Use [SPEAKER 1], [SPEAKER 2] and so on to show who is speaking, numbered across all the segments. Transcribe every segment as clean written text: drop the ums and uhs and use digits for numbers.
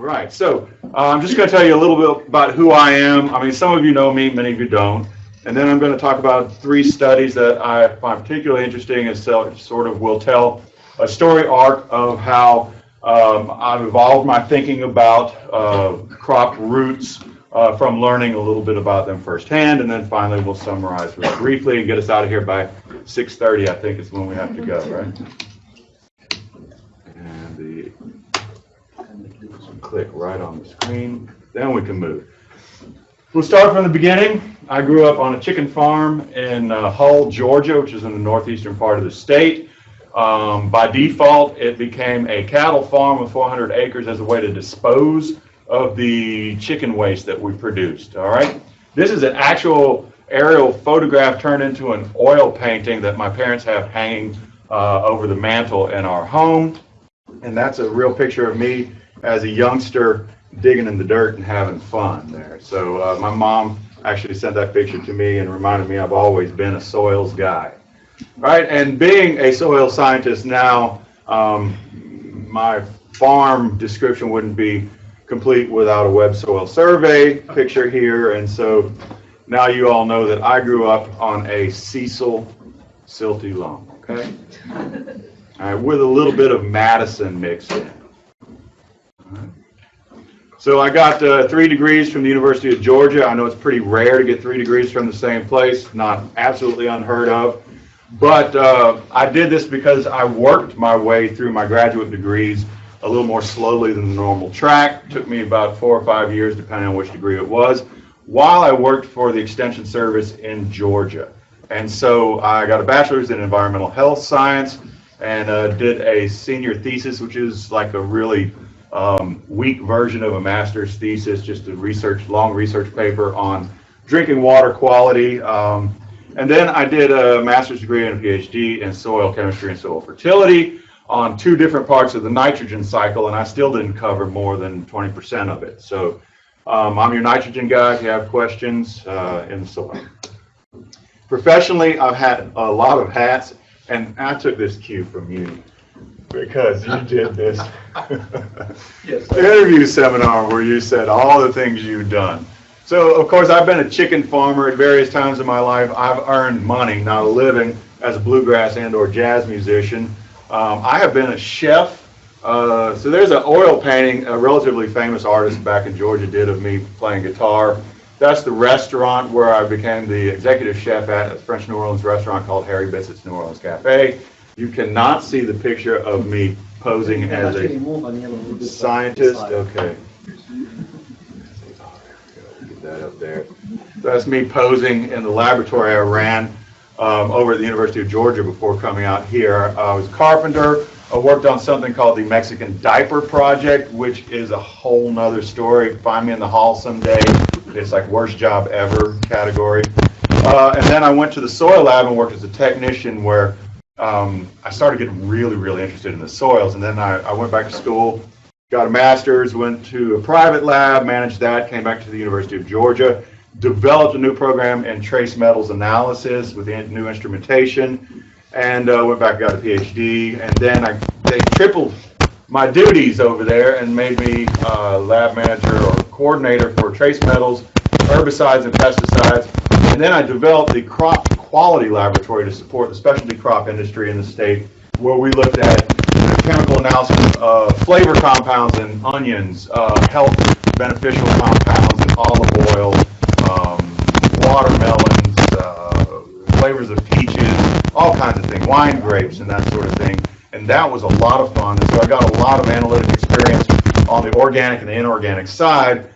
[SPEAKER 1] right, so I'm just going to tell you a little bit about who I am. I mean, some of you know me, many of you don't. And then I'm going to talk about 3 studies that I find particularly interesting and sort of will tell a story arc of how I've evolved my thinking about crop roots from learning a little bit about them firsthand. And then finally, we'll summarize really briefly and get us out of here by 6:30, I think is when we have to go, right? And click right on the screen, then we can move. We'll start from the beginning. I grew up on a chicken farm in Hull, Georgia, which is in the northeastern part of the state. By default, it became a cattle farm with 400 acres as a way to dispose of the chicken waste that we produced, all right? This is an actual aerial photograph turned into an oil painting that my parents have hanging over the mantle in our home. And that's a real picture of me as a youngster digging in the dirt and having fun there. So my mom actually sent that picture to me and reminded me I've always been a soils guy. All right, and being a soil scientist now, my farm description wouldn't be complete without a web soil survey picture here. And so now you all know that I grew up on a Cecil silty loam, okay? All right, with a little bit of Madison mixed in. So I got 3 degrees from the University of Georgia. I know it's pretty rare to get 3 degrees from the same place, not absolutely unheard of. But I did this because I worked my way through my graduate degrees a little more slowly than the normal track. It took me about 4 or 5 years, depending on which degree it was, while I worked for the Extension Service in Georgia. And so I got a bachelor's in environmental health science and did a senior thesis, which is like a really weak version of a master's thesis, just a long research paper on drinking water quality. And then I did a master's degree and a PhD in soil chemistry and soil fertility on 2 different parts of the nitrogen cycle, and I still didn't cover more than 20% of it. So I'm your nitrogen guy if you have questions in the soil. Professionally, I've had a lot of hats, and I took this cue from you because you did this interview seminar where you said all the things you've done. So, of course, I've been a chicken farmer at various times in my life. I've earned money, not a living, as a bluegrass and or jazz musician. I have been a chef. So there's an oil painting a relatively famous artist back in Georgia did of me playing guitar. That's the restaurant where I became the executive chef at a French New Orleans restaurant called Harry Bissett's New Orleans Cafe. You cannot see the picture of me posing as a scientist. Okay. Get that up there. That's me posing in the laboratory I ran over at the University of Georgia before coming out here. I was a carpenter. I worked on something called the Mexican Diaper Project, which is a whole nother story. Find me in the hall someday. It's like worst job ever category. And then I went to the soil lab and worked as a technician where I started getting really, really interested in the soils. And then I went back to school, got a master's, went to a private lab, managed that, came back to the University of Georgia, developed a new program in trace metals analysis with the new instrumentation, and went back and got a PhD. And then they tripled my duties over there and made me lab manager or coordinator for trace metals, herbicides, and pesticides. And then I developed the crop quality laboratory to support the specialty crop industry in the state, where we looked at chemical analysis of flavor compounds in onions, health beneficial compounds in olive oil, watermelons, flavors of peaches, all kinds of things, wine grapes and that sort of thing. And that was a lot of fun. And so I got a lot of analytic experience on the organic and the inorganic side.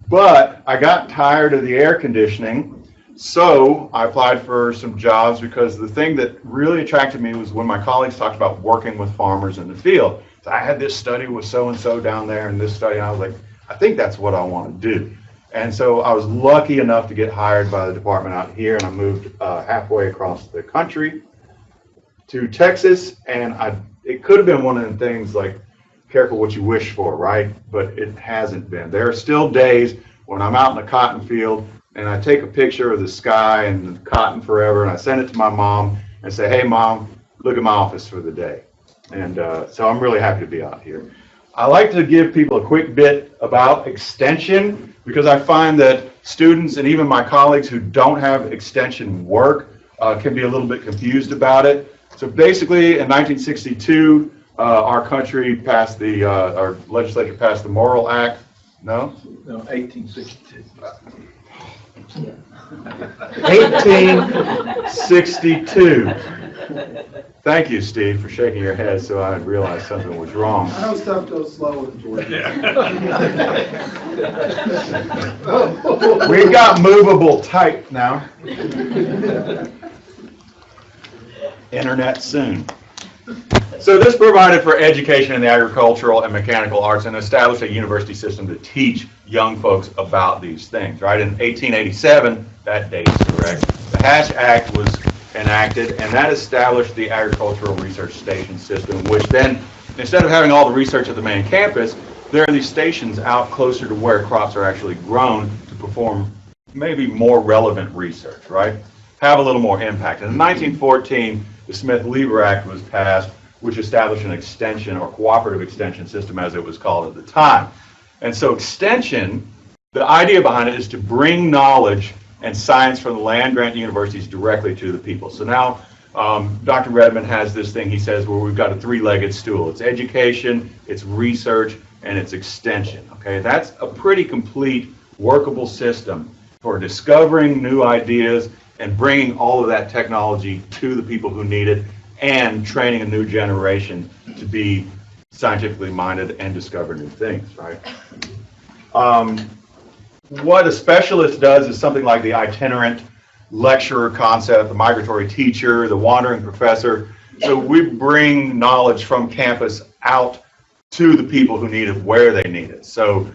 [SPEAKER 1] But I got tired of the air conditioning. So I applied for some jobs because the thing that really attracted me was when my colleagues talked about working with farmers in the field. So I had this study with so-and-so down there and this study, and I was like, I think that's what I want to do. And so I was lucky enough to get hired by the department out here, and I moved halfway across the country to Texas. And it could have been one of the things like, careful what you wish for, right? But it hasn't been. There are still days when I'm out in the cotton field and I take a picture of the sky and the cotton forever, and I send it to my mom and say, hey, Mom, look at my office for the day. And so I'm really happy to be out here. I like to give people a quick bit about extension because I find that students and even my colleagues who don't have extension work can be a little bit confused about it. So basically, in 1962, our country passed our legislature passed the Morrill Act. No?
[SPEAKER 2] No, 1862.
[SPEAKER 1] 1862. Thank you, Steve, for shaking your head so I realized something was wrong.
[SPEAKER 2] I know stuff goes slow in Georgia.
[SPEAKER 1] We've got movable type now. Internet soon. So this provided for education in the agricultural and mechanical arts and established a university system to teach young folks about these things, right? In 1887, that date is correct, the Hatch Act was enacted, and that established the agricultural research station system, which then, instead of having all the research at the main campus, there are these stations out closer to where crops are actually grown to perform maybe more relevant research, right? Have a little more impact. And in 1914, the Smith-Lever Act was passed, which established an extension or cooperative extension system, as it was called at the time. And so extension, the idea behind it is to bring knowledge and science from the land-grant universities directly to the people. So now Dr. Redmond has this thing he says where we've got a three-legged stool. It's education, it's research, and it's extension. Okay, that's a pretty complete, workable system for discovering new ideas and bringing all of that technology to the people who need it and training a new generation to be scientifically minded and discover new things, right? What a specialist does is something like the itinerant lecturer concept, the migratory teacher, the wandering professor. So we bring knowledge from campus out to the people who need it, where they need it. So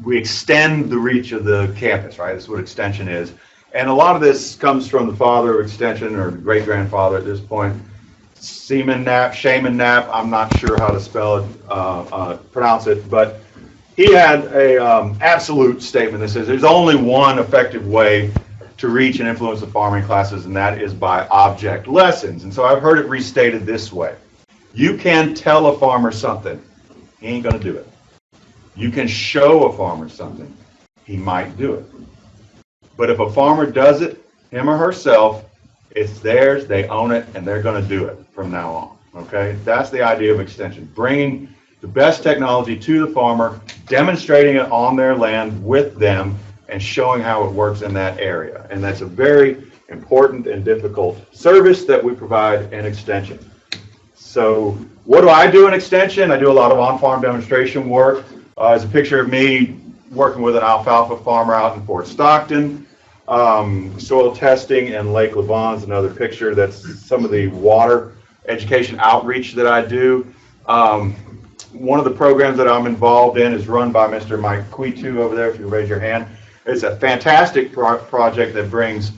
[SPEAKER 1] we extend the reach of the campus, right? That's what extension is. And a lot of this comes from the father of extension, or the great-grandfather at this point, Shaman Knapp, I'm not sure how to spell it, pronounce it, but he had a absolute statement that says there's only one effective way to reach and influence the farming classes, and that is by object lessons. And so I've heard it restated this way. You can tell a farmer something, he ain't going to do it. You can show a farmer something, he might do it. But if a farmer does it, him or herself, it's theirs, they own it, and they're going to do it from now on. Okay? That's the idea of extension. Bringing the best technology to the farmer, demonstrating it on their land with them, and showing how it works in that area. And that's a very important and difficult service that we provide in extension. So what do I do in extension? I do a lot of on-farm demonstration work. There's a picture of me working with an alfalfa farmer out in Fort Stockton. Soil testing in Lake Lavon's another picture. That's some of the water education outreach that I do. One of the programs that I'm involved in is run by Mr. Mike Quitu over there, if you raise your hand. It's a fantastic project that brings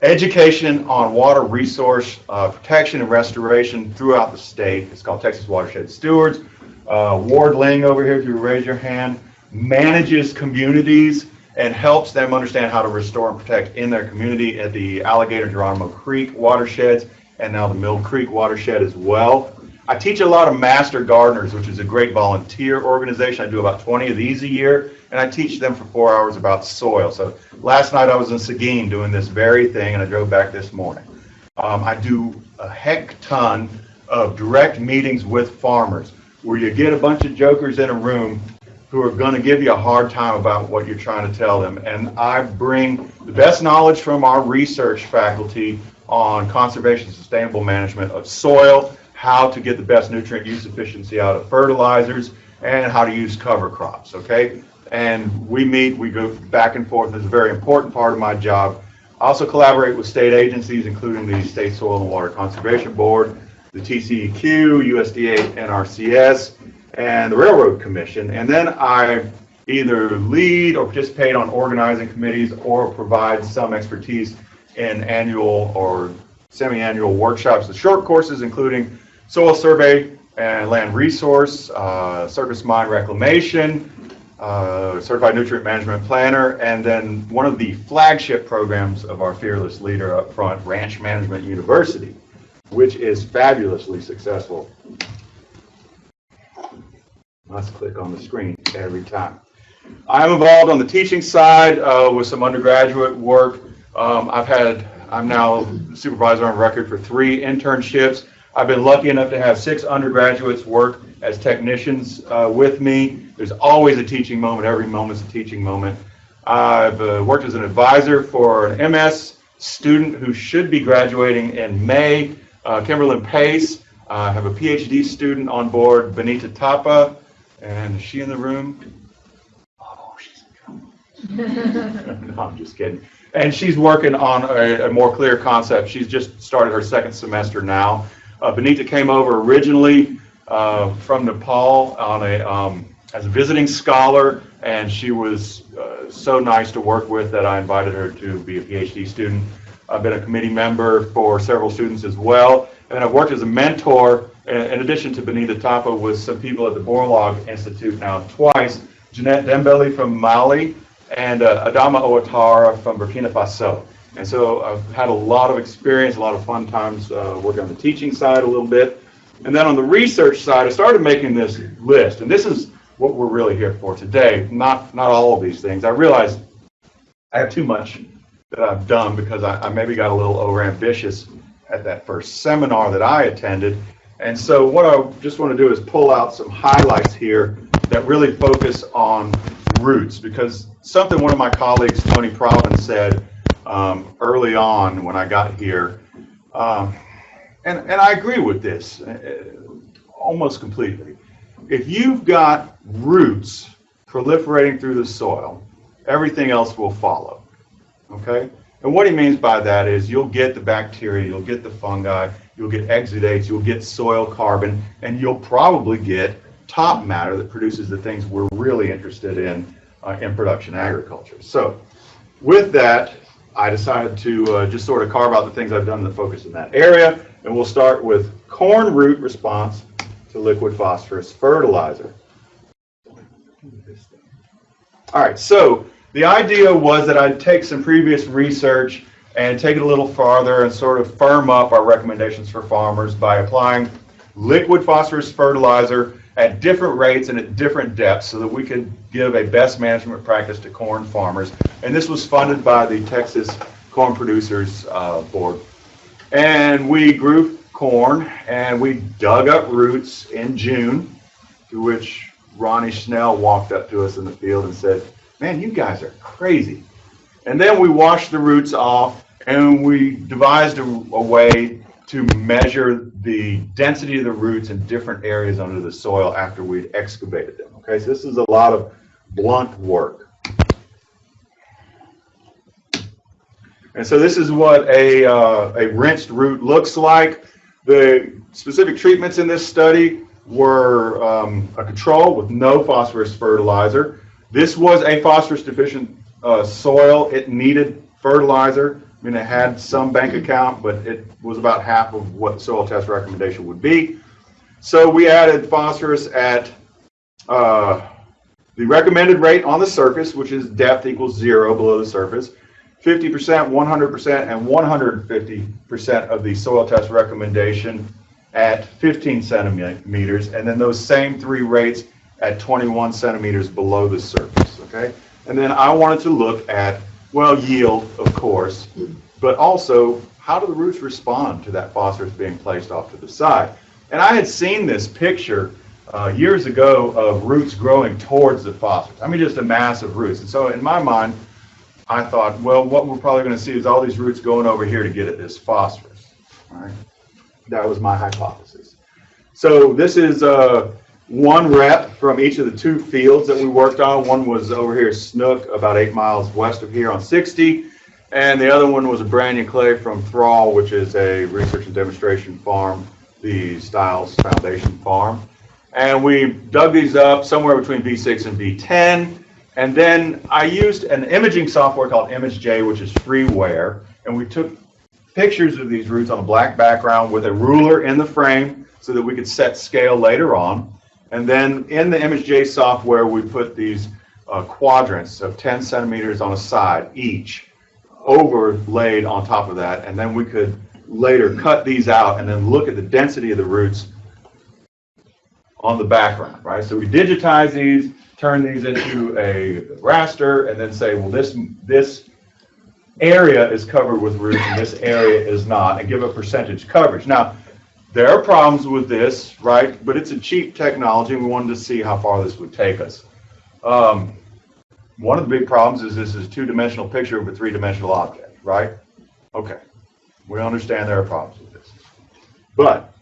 [SPEAKER 1] education on water resource protection and restoration throughout the state. It's called Texas Watershed Stewards. Ward Ling over here, if you raise your hand, manages communities and helps them understand how to restore and protect in their community at the Alligator Geronimo Creek watersheds and now the Mill Creek watershed as well. I teach a lot of master gardeners, which is a great volunteer organization. I do about 20 of these a year, and I teach them for 4 hours about soil. So last night I was in Seguin doing this very thing, and I drove back this morning. I do a heck ton of direct meetings with farmers where you get a bunch of jokers in a room who are going to give you a hard time about what you're trying to tell them. And I bring the best knowledge from our research faculty on conservation and sustainable management of soil, how to get the best nutrient use efficiency out of fertilizers, and how to use cover crops, okay? And we meet, we go back and forth. It's a very important part of my job. I also collaborate with state agencies, including the State Soil and Water Conservation Board, the TCEQ, USDA, NRCS, and the Railroad Commission. And then I either lead or participate on organizing committees or provide some expertise in annual or semi-annual workshops, the short courses, including soil survey and land resource, surface mine reclamation, certified nutrient management planner, and then one of the flagship programs of our fearless leader up front, Ranch Management University, which is fabulously successful. Must click on the screen every time. I'm involved on the teaching side with some undergraduate work. I'm now supervisor on record for 3 internships. I've been lucky enough to have 6 undergraduates work as technicians with me. There's always a teaching moment. Every moment's a teaching moment. I've worked as an advisor for an MS student who should be graduating in May, Kimberlyn Pace. I have a PhD student on board, Benita Tapa, and is she in the room? Oh, she's in trouble. No, I'm just kidding. And she's working on a more clear concept. She's just started her 2nd semester now. Benita came over originally from Nepal on as a visiting scholar, and she was so nice to work with that I invited her to be a PhD student. I've been a committee member for several students as well, and I've worked as a mentor, in addition to Benita Tapa, with some people at the Borlaug Institute now twice, Jeanette Dembele from Mali, and Adama Ouattara from Burkina Faso. And so I've had a lot of experience, a lot of fun times working on the teaching side a little bit. And then on the research side, I started making this list, and this is what we're really here for today, not all of these things. I realized I have too much that I've done because I maybe got a little overambitious at that first seminar that I attended. And so what I just want to do is pull out some highlights here that really focus on roots, because something one of my colleagues, Tony Proven, said early on when I got here, and I agree with this almost completely. If you've got roots proliferating through the soil, everything else will follow, okay? And what he means by that is you'll get the bacteria, you'll get the fungi, you'll get exudates, you'll get soil carbon, and you'll probably get top matter that produces the things we're really interested in production agriculture. So with that, I decided to just sort of carve out the things I've done that focus in that area, and we'll start with corn root response to liquid phosphorus fertilizer. All right, so the idea was that I'd take some previous research and take it a little farther and sort of firm up our recommendations for farmers by applying liquid phosphorus fertilizer at different rates and at different depths so that we could give a best management practice to corn farmers. And this was funded by the Texas Corn Producers Board. And we grew corn and we dug up roots in June, to which Ronnie Schnell walked up to us in the field and said, "Man, you guys are crazy." And then we washed the roots off and we devised a way to measure the density of the roots in different areas under the soil after we'd excavated them. Okay, so this is a lot of blunt work. And so this is what a rinsed root looks like. The specific treatments in this study were a control with no phosphorus fertilizer. This was a phosphorus deficient soil. It needed fertilizer. I mean, it had some bank account, but it was about half of what the soil test recommendation would be. So we added phosphorus at the recommended rate on the surface, which is depth equals 0 below the surface, 50%, 100%, and 150% of the soil test recommendation at 15 centimeters, and then those same 3 rates at 21 centimeters below the surface, okay? And then I wanted to look at, well, yield, of course, but also how do the roots respond to that phosphorus being placed off to the side? And I had seen this picture years ago of roots growing towards the phosphorus. I mean, just a mass of roots. And so in my mind, I thought, well, what we're probably going to see is all these roots going over here to get at this phosphorus. All right? That was my hypothesis. So this is one rep from each of the 2 fields that we worked on. One was over here, Snook, about 8 miles west of here on 60. And the other one was a Branyan Clay from Thrall, which is a research and demonstration farm, the Stiles Foundation farm. And we dug these up somewhere between V6 and V10. And then I used an imaging software called ImageJ, which is freeware. And we took pictures of these roots on a black background with a ruler in the frame so that we could set scale later on. And then in the ImageJ software, we put these quadrants of 10 centimeters on a side each overlaid on top of that. And then we could later cut these out and then look at the density of the roots on the background, right? So we digitize these, turn these into a raster, and then say, well, this area is covered with roots and this area is not, and give a percentage coverage. Now, there are problems with this, right? But it's a cheap technology, and we wanted to see how far this would take us. One of the big problems is this is a two-dimensional picture of a three-dimensional object, right? Okay, we understand there are problems with this. But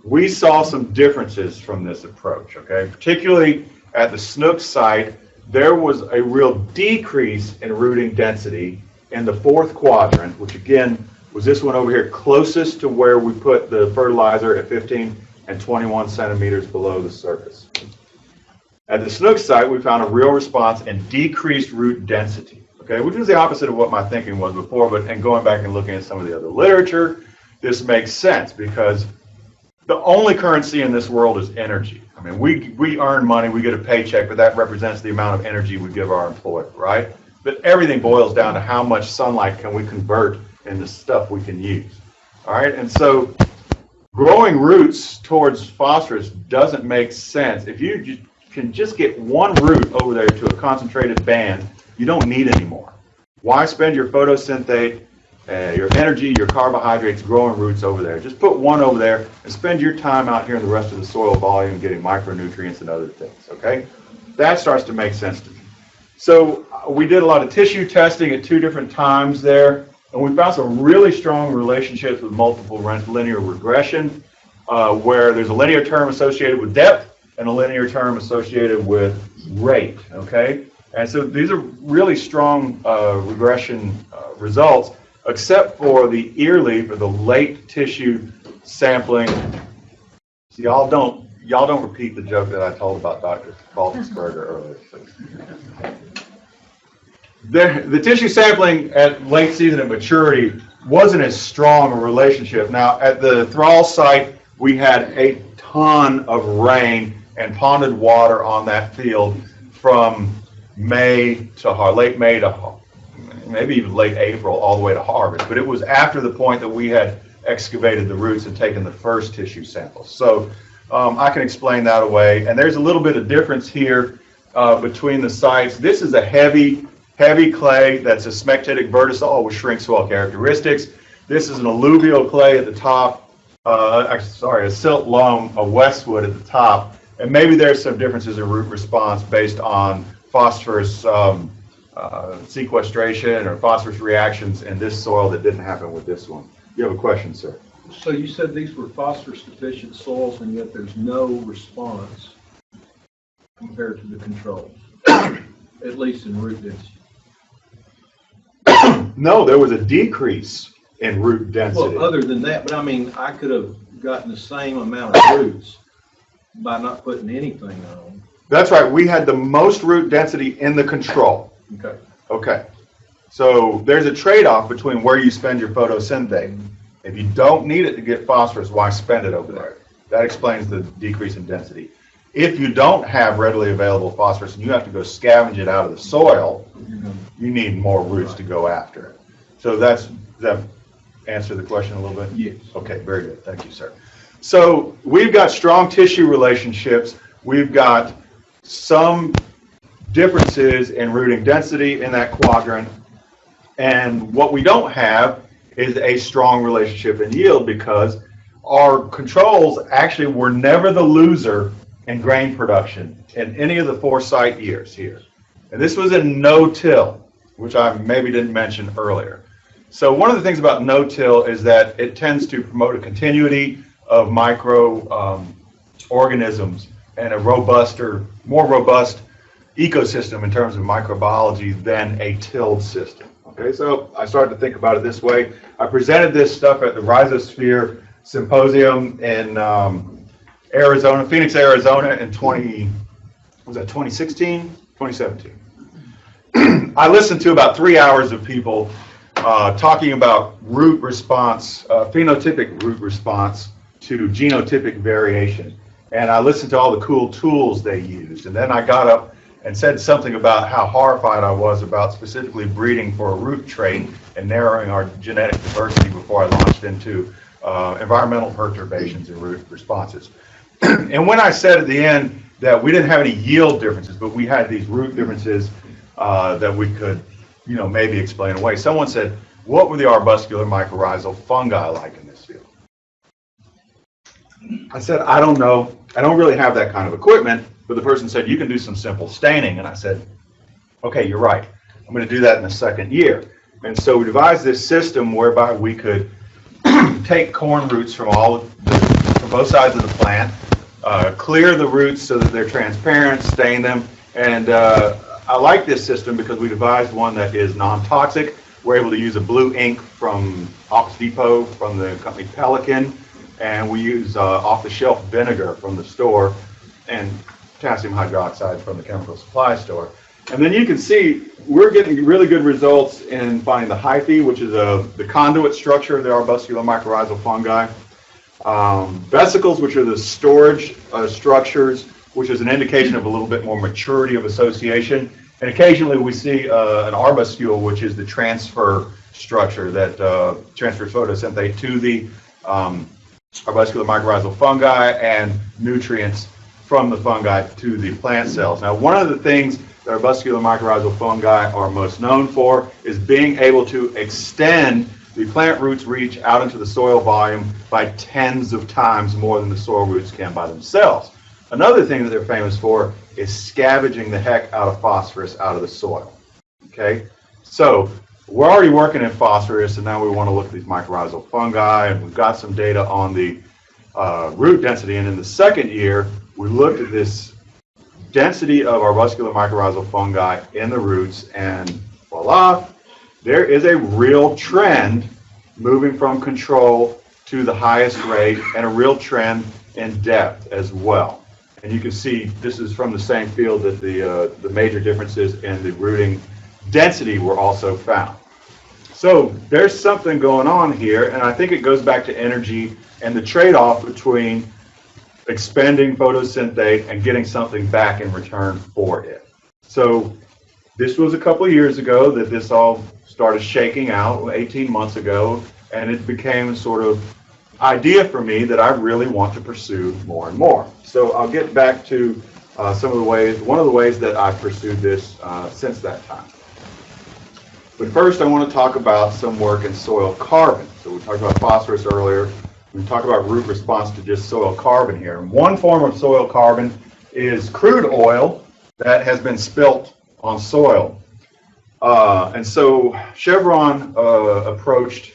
[SPEAKER 1] we saw some differences from this approach, okay? Particularly at the Snook site, there was a real decrease in rooting density in the fourth quadrant, which again was this one over here closest to where we put the fertilizer at 15 and 21 centimeters below the surface. At the Snook site, we found a real response in decreased root density, okay, which was the opposite of what my thinking was before, but and going back and looking at some of the other literature, this makes sense because the only currency in this world is energy. I mean, we earn money, we get a paycheck, but that represents the amount of energy we give our employer, right? But everything boils down to how much sunlight can we convert into stuff we can use, all right? And so growing roots towards phosphorus doesn't make sense. If you can just get one root over there to a concentrated band, you don't need any more. Why spend your photosynthate, your energy, your carbohydrates growing roots over there? Just put one over there and spend your time out here in the rest of the soil volume getting micronutrients and other things, okay? That starts to make sense to me. So we did a lot of tissue testing at two different times there, and we found some really strong relationships with multiple linear regression, where there's a linear term associated with depth and a linear term associated with rate, okay? And so these are really strong regression results, except for the ear leaf or the late tissue sampling. So y'all don't repeat the joke that I told about Dr. Baltusberger earlier, please. The tissue sampling at late season and maturity wasn't as strong a relationship. Now, at the Thrall site, we had a ton of rain and ponded water on that field from May to late May to maybe even late April all the way to harvest. But it was after the point that we had excavated the roots and taken the first tissue samples. So I can explain that away. And there's a little bit of difference here between the sites. This is a heavy clay that's a smectitic vertisol with shrink swell characteristics. This is an alluvial clay at the top, a silt loam, a westwood at the top. And maybe there's some differences in root response based on phosphorus sequestration or phosphorus reactions in this soil that didn't happen with this one. You have a question, sir?
[SPEAKER 2] So you said these were phosphorus deficient soils, and yet there's no response compared to the controls, at least in root density.
[SPEAKER 1] No, there was a decrease in root density.
[SPEAKER 2] Well, other than that, but I mean, I could have gotten the same amount of roots by not putting anything on.
[SPEAKER 1] That's right. We had the most root density in the control.
[SPEAKER 2] Okay.
[SPEAKER 1] Okay. So there's a trade-off between where you spend your photosynthate. If you don't need it to get phosphorus, why spend it over there? That explains the decrease in density. If you don't have readily available phosphorus and you have to go scavenge it out of the soil, you need more roots to go after it. So does that answer the question a little bit?
[SPEAKER 2] Yes.
[SPEAKER 1] Okay, very good. Thank you, sir. So we've got strong tissue relationships. We've got some differences in rooting density in that quadrant. And what we don't have is a strong relationship in yield because our controls actually were never the loser in grain production in any of the 4 site years here. And this was in no-till, which I maybe didn't mention earlier. So one of the things about no-till is that it tends to promote a continuity of microorganisms and a more robust ecosystem in terms of microbiology than a tilled system. Okay, so I started to think about it this way. I presented this stuff at the Rhizosphere Symposium in Arizona, Phoenix, Arizona in 2016? 2017. I listened to about 3 hours of people talking about root response, phenotypic root response to genotypic variation. And I listened to all the cool tools they used. And then I got up and said something about how horrified I was about specifically breeding for a root trait and narrowing our genetic diversity before I launched into environmental perturbations and root responses. And when I said at the end that we didn't have any yield differences, but we had these root differences that we could, maybe explain away, someone said, what were the arbuscular mycorrhizal fungi like in this field? I said, I don't know. I don't really have that kind of equipment. But the person said, you can do some simple staining. And I said, okay, you're right. I'm going to do that in the second year. And so we devised this system whereby we could take corn roots from from both sides of the plant, clear the roots so that they're transparent, stain them. And I like this system because we devised one that is non-toxic. We're able to use a blue ink from Office Depot from the company Pelican, and we use off-the-shelf vinegar from the store and potassium hydroxide from the chemical supply store. And then you can see we're getting really good results in finding the hyphae, which is the conduit structure of the arbuscular mycorrhizal fungi. Vesicles, which are the storage structures, which is an indication of a little bit more maturity of association. And occasionally we see an arbuscule, which is the transfer structure that transfers photosynthate to the arbuscular mycorrhizal fungi and nutrients from the fungi to the plant cells. Now, one of the things that arbuscular mycorrhizal fungi are most known for is being able to extend the plant roots reach out into the soil volume by tens of times more than the soil roots can by themselves. Another thing that they're famous for is scavenging the heck out of phosphorus out of the soil. Okay, so we're already working in phosphorus, and now we want to look at these mycorrhizal fungi, and we've got some data on the root density. And in the second year, we looked at this density of arbuscular mycorrhizal fungi in the roots, and voila, there is a real trend moving from control to the highest rate, and a real trend in depth as well. And you can see this is from the same field that the major differences in the rooting density were also found. So there's something going on here, and I think it goes back to energy and the trade-off between expending photosynthate and getting something back in return for it. So this was a couple of years ago that this all started shaking out, 18 months ago, and it became a sort of idea for me that I really want to pursue more and more. So I'll get back to some of the ways, one of the ways that I've pursued this since that time. But first I want to talk about some work in soil carbon. So we talked about phosphorus earlier. We talk about root response to just soil carbon here. And one form of soil carbon is crude oil that has been spilt on soil. And so Chevron approached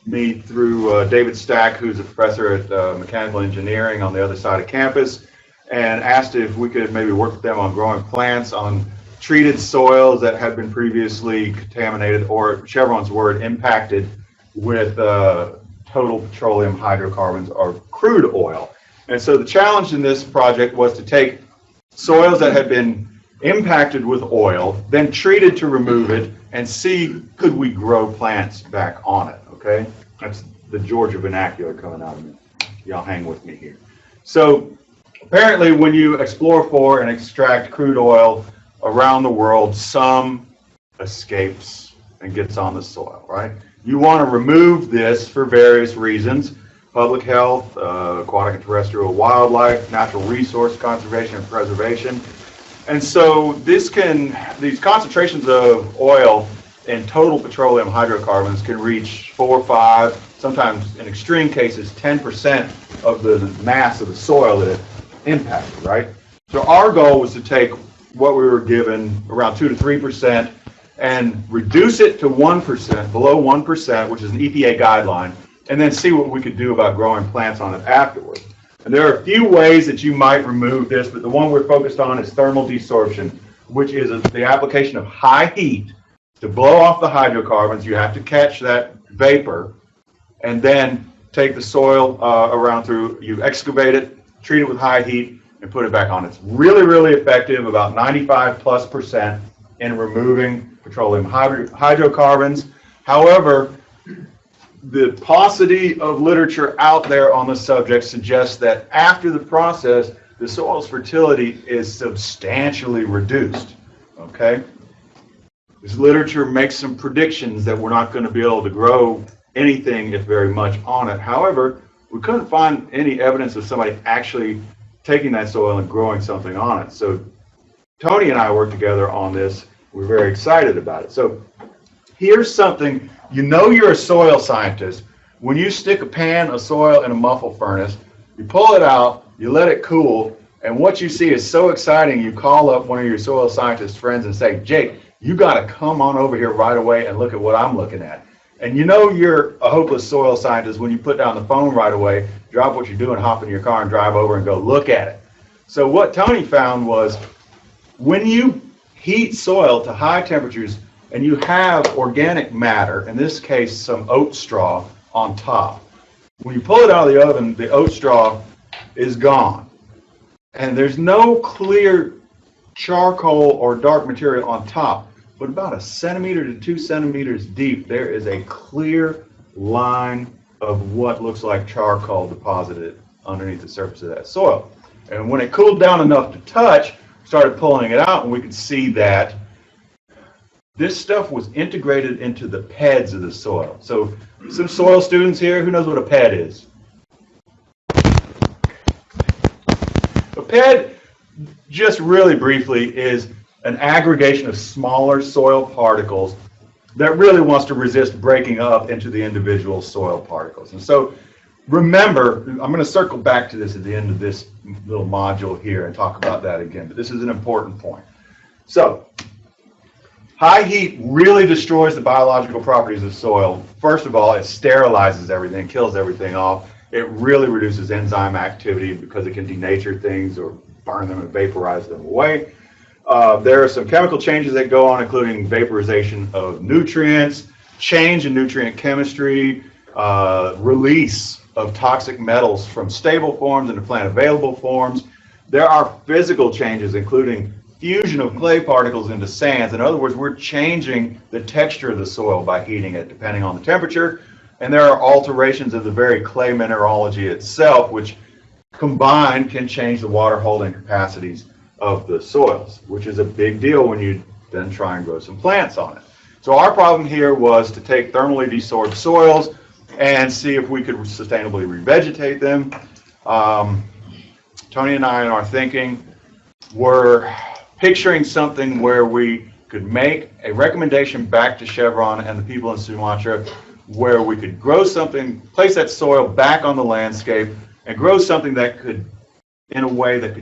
[SPEAKER 1] me through David Stack, who's a professor at mechanical engineering on the other side of campus, and asked if we could maybe work with them on growing plants on treated soils that had been previously contaminated, or Chevron's word, impacted with total petroleum hydrocarbons or crude oil. And so the challenge in this project was to take soils that had been impacted with oil, then treated to remove it, and see could we grow plants back on it. Okay, that's the Georgia vernacular coming out of me. Y'all hang with me here. So apparently when you explore for and extract crude oil around the world, some escapes and gets on the soil, right? You want to remove this for various reasons: public health, aquatic and terrestrial wildlife, natural resource conservation and preservation. And so these concentrations of oil in total petroleum hydrocarbons can reach 4, 5, sometimes in extreme cases 10% of the mass of the soil that it impacted, right? So our goal was to take what we were given, around 2 to 3%, and reduce it to 1%, below 1%, which is an EPA guideline, and then see what we could do about growing plants on it afterwards. And there are a few ways that you might remove this, but the one we're focused on is thermal desorption, which is the application of high heat to blow off the hydrocarbons. You have to catch that vapor and then take the soil around through, you excavate it, treat it with high heat, and put it back on. It's really, really effective, about 95+% in removing petroleum hydrocarbons. However, the paucity of literature out there on the subject suggests that after the process, the soil's fertility is substantially reduced. Okay? This literature makes some predictions that we're not going to be able to grow anything, if very much, on it. However, we couldn't find any evidence of somebody actually taking that soil and growing something on it. So Tony and I worked together on this. We're very excited about it. So here's something, you know you're a soil scientist when you stick a pan of soil in a muffle furnace, you pull it out, you let it cool, and what you see is so exciting, you call up one of your soil scientist friends and say, Jake, you got to come on over here right away and look at what I'm looking at. And you know you're a hopeless soil scientist when you put down the phone right away, drop what you're doing, hop in your car and drive over and go look at it. So what Tony found was when you heat soil to high temperatures and you have organic matter, in this case some oat straw on top, when you pull it out of the oven, the oat straw is gone. And there's no clear charcoal or dark material on top, but about 1 centimeter to 2 centimeters deep, there is a clear line of what looks like charcoal deposited underneath the surface of that soil. And when it cooled down enough to touch, started pulling it out, and we could see that this stuff was integrated into the PEDs of the soil. So some soil students here, who knows what a PED is? A PED, just really briefly, is an aggregation of smaller soil particles that really wants to resist breaking up into the individual soil particles. And so remember, I'm going to circle back to this at the end of this little module here and talk about that again, but this is an important point. So high heat really destroys the biological properties of soil. First of all, it sterilizes everything, kills everything off. It really reduces enzyme activity because it can denature things or burn them and vaporize them away. There are some chemical changes that go on, including vaporization of nutrients, change in nutrient chemistry, release of toxic metals from stable forms into plant available forms. There are physical changes, including fusion of clay particles into sands. In other words, we're changing the texture of the soil by heating it depending on the temperature. And there are alterations of the very clay mineralogy itself, which combined can change the water holding capacities of the soils, which is a big deal when you then try and grow some plants on it. So our problem here was to take thermally desorbed soils and see if we could sustainably revegetate them. Tony and I in our thinking were picturing something where we could make a recommendation back to Chevron and the people in Sumatra where we could grow something, place that soil back on the landscape and grow something that could, in a way that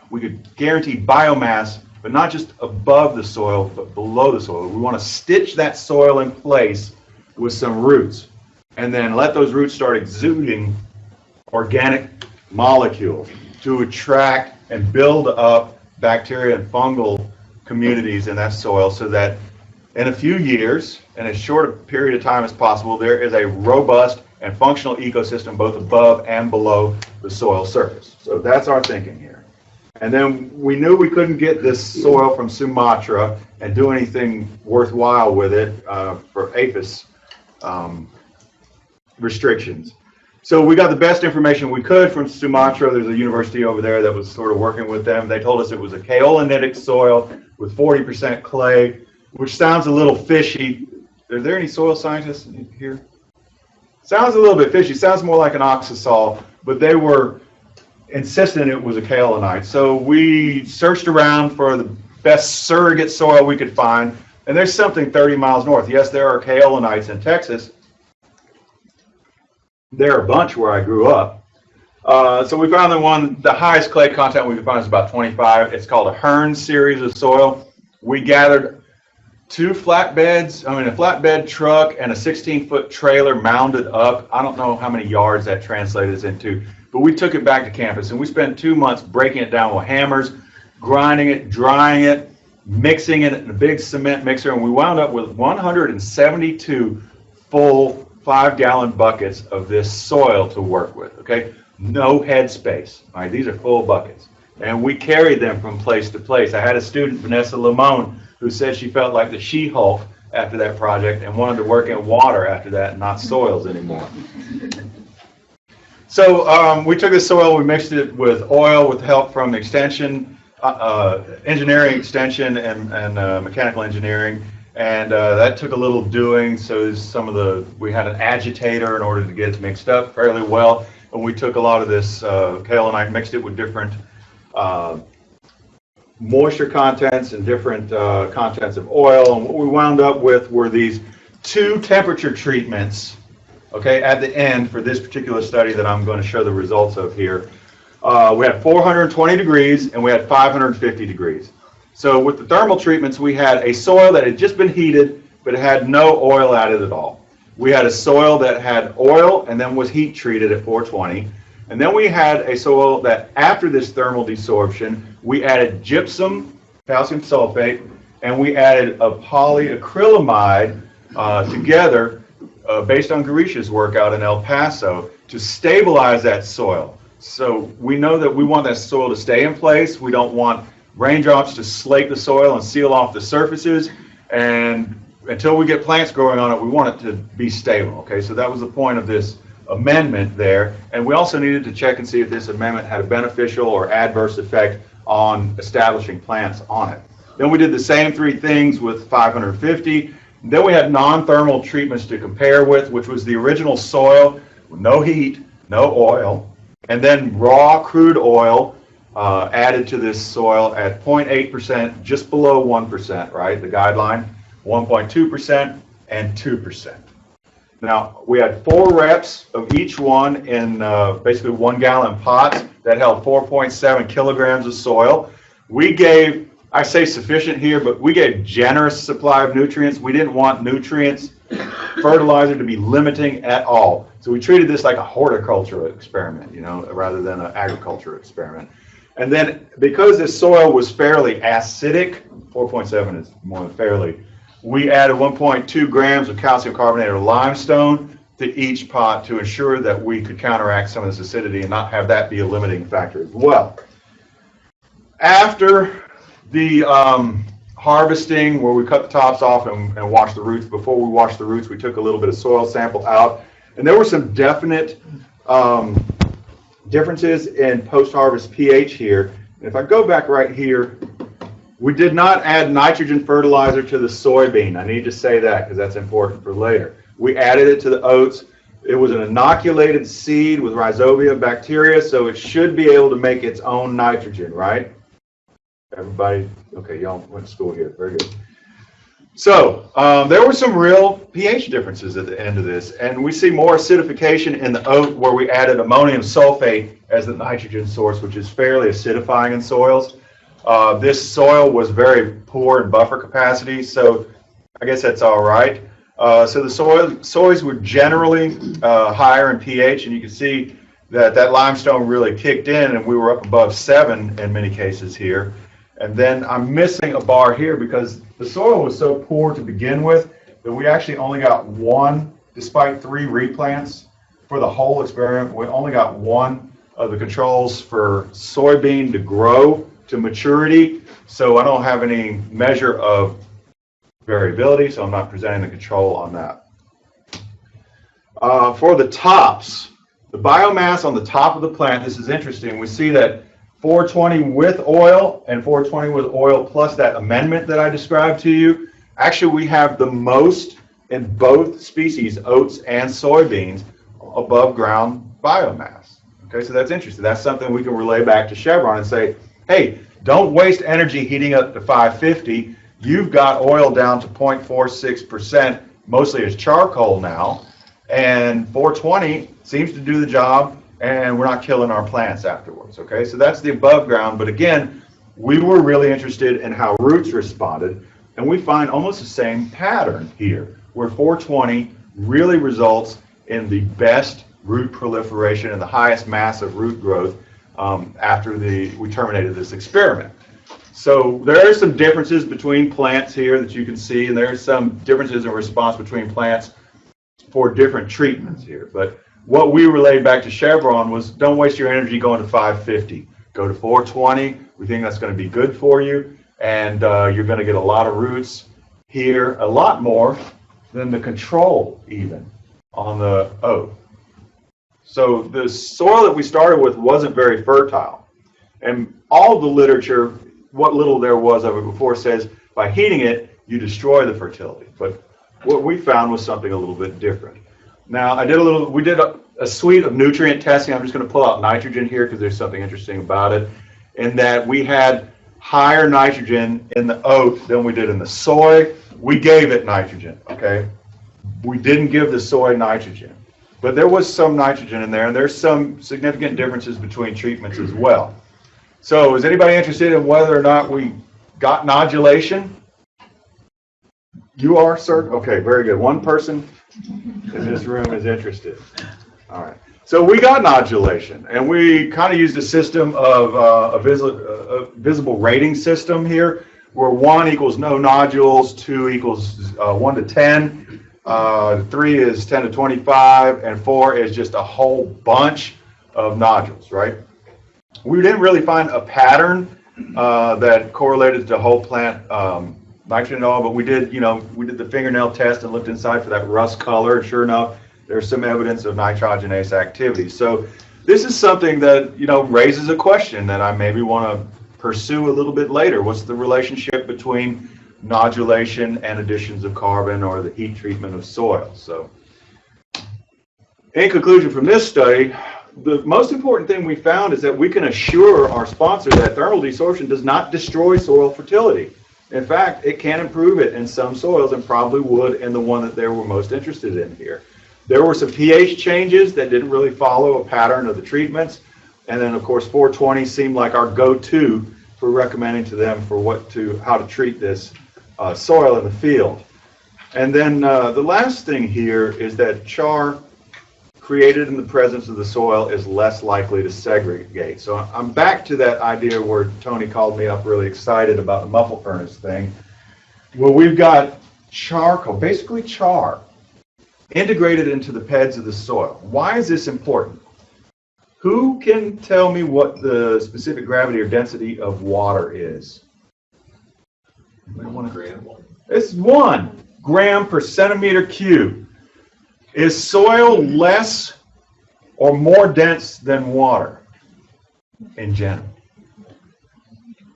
[SPEAKER 1] we could guarantee biomass, but not just above the soil, but below the soil. We want to stitch that soil in place with some roots and then let those roots start exuding organic molecules to attract and build up bacteria and fungal communities in that soil so that in a few years, in as short a period of time as possible, there is a robust and functional ecosystem both above and below the soil surface. So that's our thinking here. And then we knew we couldn't get this soil from Sumatra and do anything worthwhile with it for APHIS restrictions. So we got the best information we could from Sumatra. There's a university over there that was sort of working with them. They told us it was a kaolinitic soil with 40% clay, which sounds a little fishy. Are there any soil scientists here? Sounds a little bit fishy. Sounds more like an oxisol, but they were insistent it was a kaolinite. So we searched around for the best surrogate soil we could find, and there's something 30 miles north. Yes, there are kaolinites in Texas. There are a bunch where I grew up. So we found the highest clay content we could find is about 25. It's called a Hearn series of soil. We gathered two flatbeds, a flatbed truck and a 16-foot trailer mounded up. I don't know how many yards that translates into, but we took it back to campus and we spent 2 months breaking it down with hammers, grinding it, drying it, mixing it in a big cement mixer, and we wound up with 172 full 5-gallon buckets of this soil to work with, okay? No head space, all right? These are full buckets. And we carried them from place to place. I had a student, Vanessa Limon, who said she felt like the She-Hulk after that project and wanted to work in water after that, not soils anymore. So we took this soil, we mixed it with oil with help from extension, engineering extension and mechanical engineering. And that took a little doing, so we had an agitator in order to get it mixed up fairly well. And we took a lot of this kaolinite, mixed it with different moisture contents and different contents of oil. And what we wound up with were these 2 temperature treatments, okay, at the end for this particular study that I'm going to show the results of here. We had 420 degrees and we had 550 degrees. So with the thermal treatments, we had a soil that had just been heated, but it had no oil added at all. We had a soil that had oil and then was heat treated at 420. And then we had a soil that after this thermal desorption, we added gypsum, calcium sulfate, and we added a polyacrylamide together based on Garisha's work out in El Paso to stabilize that soil. So we know that we want that soil to stay in place. We don't want raindrops to slake the soil and seal off the surfaces. And until we get plants growing on it, we want it to be stable. Okay, so that was the point of this amendment there. And we also needed to check and see if this amendment had a beneficial or adverse effect on establishing plants on it. Then we did the same 3 things with 550. Then we had non-thermal treatments to compare with, which was the original soil, no heat, no oil, and then raw crude oil added to this soil at 0.8%, just below 1%, right? The guideline, 1.2% and 2%. Now, we had 4 reps of each one in basically 1-gallon pots that held 4.7 kilograms of soil. We gave, I say sufficient here, but we gave generous supply of nutrients. We didn't want nutrients, fertilizer to be limiting at all. So we treated this like a horticultural experiment, you know, rather than an agricultural experiment. And then because this soil was fairly acidic, 4.7 is more than fairly, we added 1.2 grams of calcium carbonate or limestone to each pot to ensure that we could counteract some of this acidity and not have that be a limiting factor as well. After the harvesting, where we cut the tops off and washed the roots, before we washed the roots, we took a little bit of soil sample out. And there were some definite differences in post-harvest pH here. And if I go back right here, we did not add nitrogen fertilizer to the soybean. I need to say that because that's important for later. We added it to the oats. It was an inoculated seed with rhizobia bacteria, so it should be able to make its own nitrogen, right? Everybody, okay, y'all went to school here. Very good. So there were some real pH differences at the end of this, and we see more acidification in the oat where we added ammonium sulfate as the nitrogen source, which is fairly acidifying in soils. This soil was very poor in buffer capacity, so I guess that's all right. So the soils were generally higher in pH, and you can see that that limestone really kicked in, and we were up above 7 in many cases here. And then I'm missing a bar here because the soil was so poor to begin with that we actually only got 1, despite 3 replants for the whole experiment. We only got 1 of the controls for soybean to grow to maturity. So I don't have any measure of variability, so I'm not presenting the control on that. For the tops, the biomass on the top of the plant, this is interesting. We see that 420 with oil and 420 with oil plus that amendment that I described to you. Actually, we have the most in both species, oats and soybeans, above ground biomass. Okay, so that's interesting. That's something we can relay back to Chevron and say, hey, don't waste energy heating up to 550. You've got oil down to 0.46%, mostly as charcoal now, and 420 seems to do the job, and we're not killing our plants afterwards. Okay, so that's the above ground. But again, we were really interested in how roots responded, and we find almost the same pattern here, where 420 really results in the best root proliferation and the highest mass of root growth after we terminated this experiment. So there are some differences between plants here that you can see, and there are some differences in response between plants for different treatments here. But what we relayed back to Chevron was, don't waste your energy going to 550. Go to 420. We think that's going to be good for you, and you're going to get a lot of roots here, a lot more than the control even on the oat. So the soil that we started with wasn't very fertile, and all the literature, what little there was of it before, says by heating it you destroy the fertility. But what we found was something a little bit different. Now we did a suite of nutrient testing. I'm just going to pull out nitrogen here because there's something interesting about it. in that we had higher nitrogen in the oat than we did in the soy. We gave it nitrogen, okay? We didn't give the soy nitrogen, but there was some nitrogen in there, and there's some significant differences between treatments as well. So is anybody interested in whether or not we got nodulation? You are, sir? Okay, very good. One person in this room is interested. All right. So we got nodulation, and we kind of used a system of a visible rating system here, where 1 equals no nodules, 2 equals 1 to 10, 3 is 10 to 25, and 4 is just a whole bunch of nodules, right? We didn't really find a pattern that correlated to whole plant nitrogen at all, but we did the fingernail test and looked inside for that rust color, and sure enough, there's some evidence of nitrogenase activity. So this is something that, raises a question that I maybe want to pursue a little bit later. What's the relationship between nodulation and additions of carbon or the heat treatment of soil? So in conclusion from this study, the most important thing we found is that we can assure our sponsor that thermal desorption does not destroy soil fertility. In fact, it can improve it in some soils and probably would in the one that they were most interested in here. There were some pH changes that didn't really follow a pattern of the treatments. And then, of course, 420 seemed like our go-to for recommending to them for how to treat this soil in the field. And then the last thing here is that char created in the presence of the soil is less likely to segregate. So I'm back to that idea where Tony called me up really excited about the muffle furnace thing. Well, we've got charcoal, basically char, integrated into the beds of the soil. Why is this important? Who can tell me what the specific gravity or density of water is? It's 1 gram per centimeter cube. Is soil less or more dense than water in general?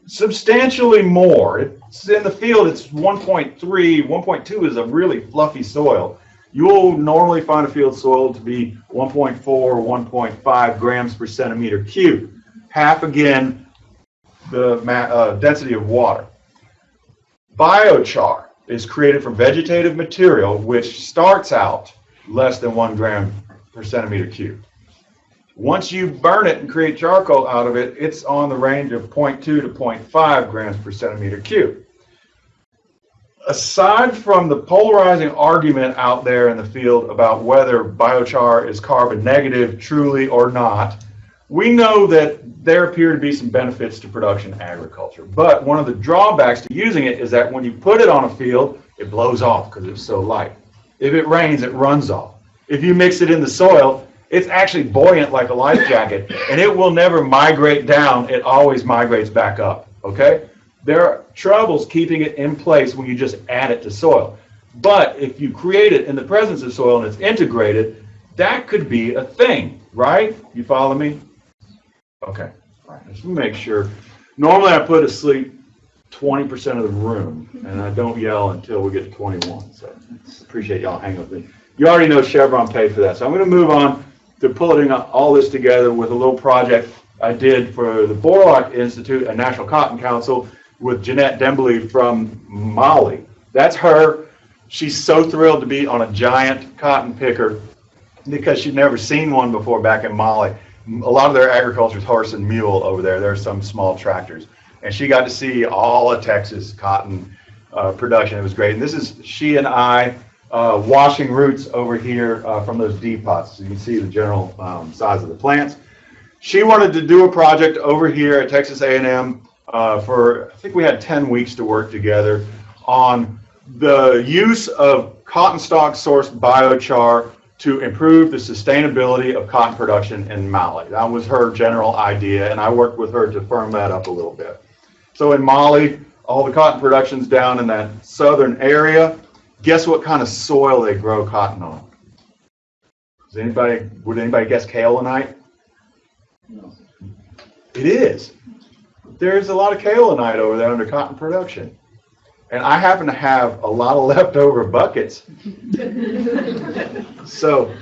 [SPEAKER 1] Substantially more. It's in the field, it's 1.3, 1.2 is a really fluffy soil. You'll normally find a field soil to be 1.4 or 1.5 grams per centimeter cube. Half, again, the density of water. Biochar is created from vegetative material, which starts out less than 1 gram per centimeter cube. Once you burn it and create charcoal out of it, it's on the range of 0.2 to 0.5 grams per centimeter cube. Aside from the polarizing argument out there in the field about whether biochar is carbon negative truly or not, we know that there appear to be some benefits to production agriculture. But one of the drawbacks to using it is that when you put it on a field, it blows off because it's so light. If it rains, it runs off. If you mix it in the soil, it's actually buoyant like a life jacket, and it will never migrate down. It always migrates back up, okay? There are troubles keeping it in place when you just add it to soil. But if you create it in the presence of soil and it's integrated, that could be a thing, right? You follow me? Okay, all right, let's make sure. Normally I put asleep 20% of the room, and I don't yell until we get to 21, so appreciate y'all hanging with me. You already know Chevron paid for that, so I'm going to move on to pulling all this together with a little project I did for the Borlaug Institute and National Cotton Council with Jeanette Dembele from Mali. That's her. She's so thrilled to be on a giant cotton picker because she'd never seen one before back in Mali. A lot of their agriculture is horse and mule over there. There are some small tractors. And she got to see all of Texas cotton production. It was great. And this is she and I washing roots over here from those depots. So you can see the general size of the plants. She wanted to do a project over here at Texas A&M for, I think we had 10 weeks to work together on the use of cotton stalk sourced biochar to improve the sustainability of cotton production in Mali. That was her general idea, and I worked with her to firm that up a little bit. So in Mali, all the cotton production's down in that southern area. Guess what kind of soil they grow cotton on? Would anybody guess kaolinite? No. It is. There's a lot of kaolinite over there under cotton production. And I happen to have a lot of leftover buckets. So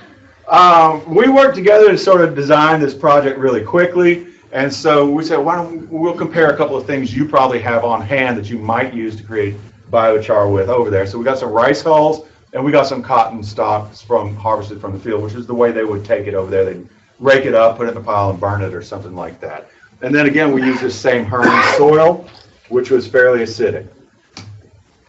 [SPEAKER 1] we worked together to sort of design this project really quickly. And so we said, we'll compare a couple of things you probably have on hand that you might use to create biochar with over there. So we got some rice hulls and we got some cotton stalks harvested from the field, which is the way they would take it over there. They'd rake it up, put it in the pile and burn it or something like that. And then again, we used this same Hearn soil, which was fairly acidic.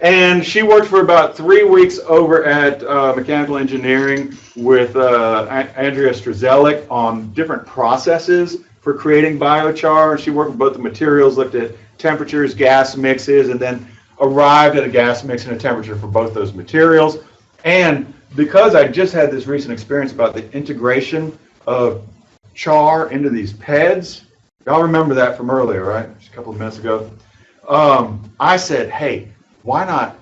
[SPEAKER 1] And she worked for about 3 weeks over at mechanical engineering with Andrea Strzelik on different processes for creating biochar. She worked with both the materials, looked at temperatures, gas mixes, and then arrived at a gas mix and a temperature for both those materials. And because I just had this recent experience about the integration of char into these PEDs, y'all remember that from earlier, right? Just a couple of minutes ago. I said, hey, why not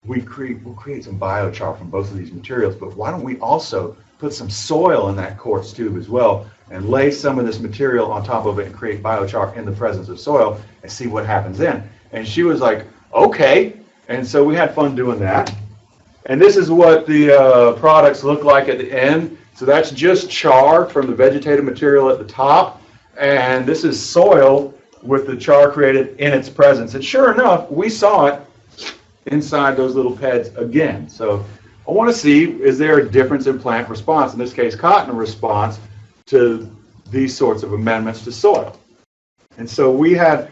[SPEAKER 1] we'll create some biochar from both of these materials, but why don't we also put some soil in that quartz tube as well and lay some of this material on top of it and create biochar in the presence of soil and see what happens then. And she was like, okay. And so we had fun doing that. And this is what the products look like at the end. So that's just char from the vegetative material at the top. And this is soil with the char created in its presence. And sure enough, we saw it inside those little PEDs again. So I want to see, is there a difference in plant response, in this case cotton response, to these sorts of amendments to soil. And so we had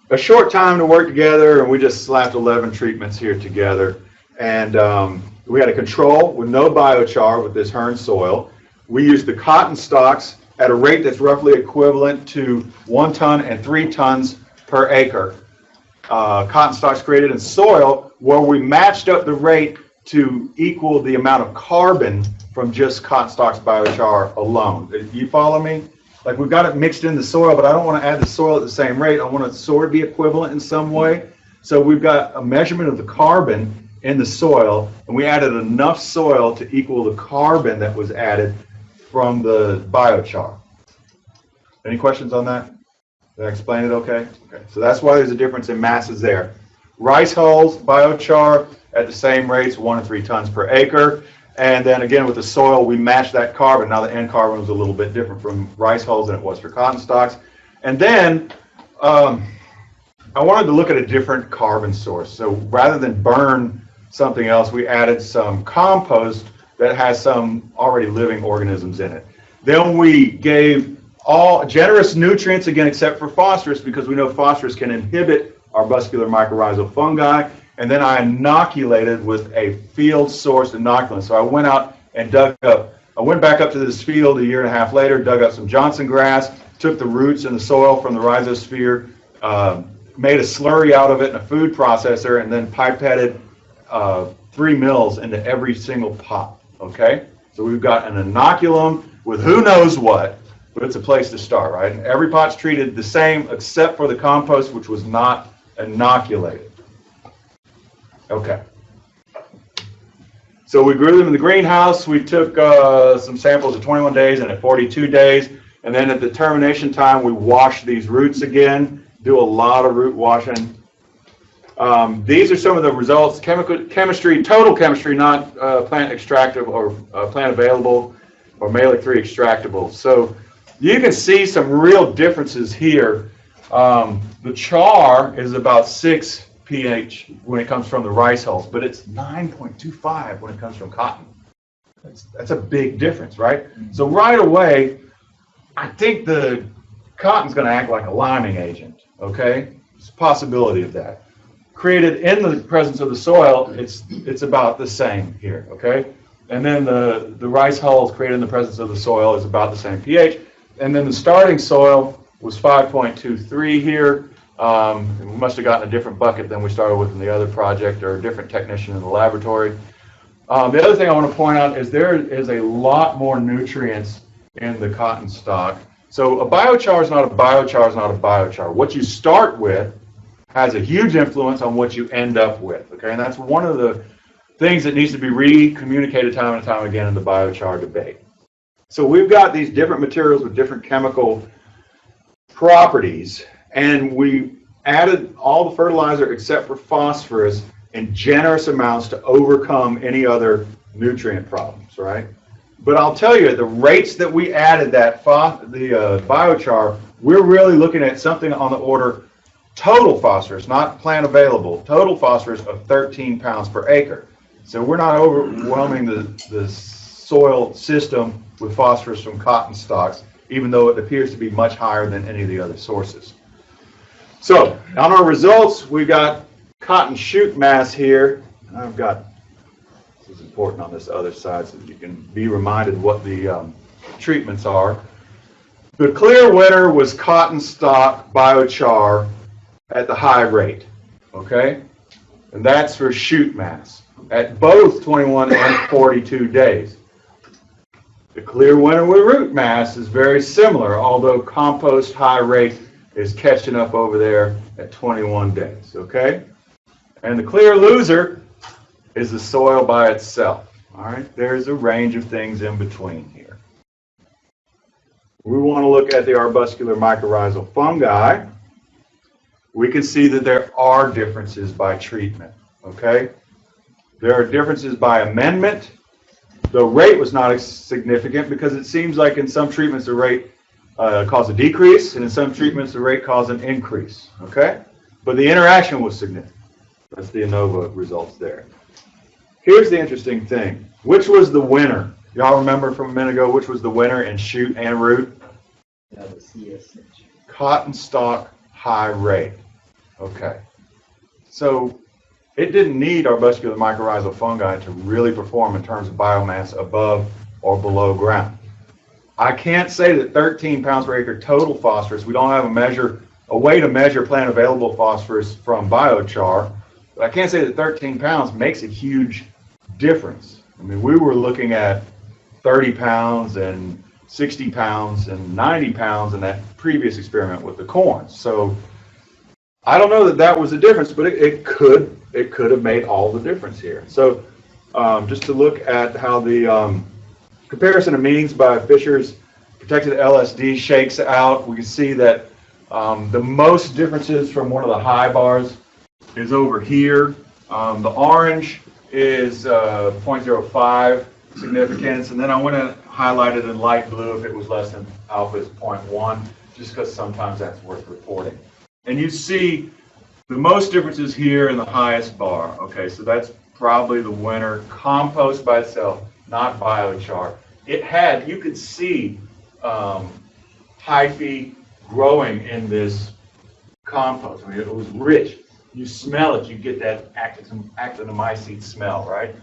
[SPEAKER 1] a short time to work together, and we just slapped 11 treatments here together. And we had a control with no biochar with this Hearn soil. We used the cotton stalks at a rate that's roughly equivalent to 1 ton and 3 tons per acre. Cotton stalks created in soil where we matched up the rate to equal the amount of carbon from just cotton stalks biochar alone. You follow me? Like, we've got it mixed in the soil, but I don't want to add the soil at the same rate. I want it to sort of be equivalent in some way. So we've got a measurement of the carbon in the soil, and we added enough soil to equal the carbon that was added from the biochar. Any questions on that? Did I explain it okay? Okay, so that's why there's a difference in masses there. Rice hulls, biochar at the same rates, 1 to 3 tons per acre. And then again with the soil, we matched that carbon. Now the end carbon was a little bit different from rice hulls than it was for cotton stalks. And then I wanted to look at a different carbon source. So rather than burn something else, we added some compost that has some already living organisms in it. Then we gave all generous nutrients, again, except for phosphorus, because we know phosphorus can inhibit our muscular mycorrhizal fungi. And then I inoculated with a field-sourced inoculant. So I went out and I went back up to this field a year and a half later, dug up some Johnson grass, took the roots in the soil from the rhizosphere, made a slurry out of it in a food processor, and then pipetted 3 mils into every single pot, okay? So we've got an inoculum with who knows what, but it's a place to start, right? And every pot's treated the same except for the compost, which was not inoculated. Okay. So we grew them in the greenhouse. We took some samples at 21 days and at 42 days. And then at the termination time, we washed these roots again, do a lot of root washing. These are some of the results. Chemistry, total chemistry, not plant extractive or plant available or Mehlich-3 extractable. So you can see some real differences here. The char is about 6 pH when it comes from the rice hulls, but it's 9.25 when it comes from cotton. That's a big difference, right? So right away, I think the cotton's going to act like a liming agent, okay? There's a possibility of that. Created in the presence of the soil, it's about the same here, okay? And then the rice hulls created in the presence of the soil is about the same pH. And then the starting soil was 5.23 here. We must have gotten a different bucket than we started with in the other project, or a different technician in the laboratory. The other thing I want to point out is there is a lot more nutrients in the cotton stalk. So a biochar is not a biochar is not a biochar. What you start with has a huge influence on what you end up with. Okay, and that's one of the things that needs to be re-communicated time and time again in the biochar debate. So we've got these different materials with different chemical properties, and we added all the fertilizer except for phosphorus in generous amounts to overcome any other nutrient problems, right? But I'll tell you, at the rates that we added that biochar, we're really looking at something on the order total phosphorus, not plant available, total phosphorus of 13 pounds per acre. So we're not overwhelming the soil system with phosphorus from cotton stalks, even though it appears to be much higher than any of the other sources. So on our results, we've got cotton shoot mass here. I've got, this is important on this other side so that you can be reminded what the treatments are. The clear winner was cotton stalk biochar at the high rate, okay? And that's for shoot mass at both 21 and 42 days. The clear winner with root mass is very similar, although compost high rate is catching up over there at 21 days, okay? And the clear loser is the soil by itself, all right? There's a range of things in between here. We want to look at the arbuscular mycorrhizal fungi. We can see that there are differences by treatment, okay? There are differences by amendment. The rate was not as significant because it seems like in some treatments the rate caused a decrease, and in some treatments the rate caused an increase, okay? But the interaction was significant. That's the ANOVA results there. Here's the interesting thing. Which was the winner? Y'all remember from a minute ago which was the winner in shoot and root?
[SPEAKER 3] That was CS.
[SPEAKER 1] Cotton stalk high rate. Okay. So it didn't need arbuscular mycorrhizal fungi to really perform in terms of biomass above or below ground. I can't say that 13 pounds per acre total phosphorus, we don't have a way to measure plant available phosphorus from biochar, but I can't say that 13 pounds makes a huge difference. I mean, we were looking at 30 pounds and 60 pounds and 90 pounds in that previous experiment with the corn. So I don't know that that was the difference, but it could have made all the difference here. So just to look at how the comparison of means by Fisher's protected LSD shakes out, we can see that the most differences from one of the high bars is over here. The orange is 0.05 significance, and then I want to highlight it in light blue if it was less than alpha is 0.1, just because sometimes that's worth reporting. And you see the most differences here in the highest bar. Okay, so that's probably the winner. Compost by itself, not biochar. It had, you could see hyphae growing in this compost. I mean, it was rich. You smell it, you get that actinomycete smell, right?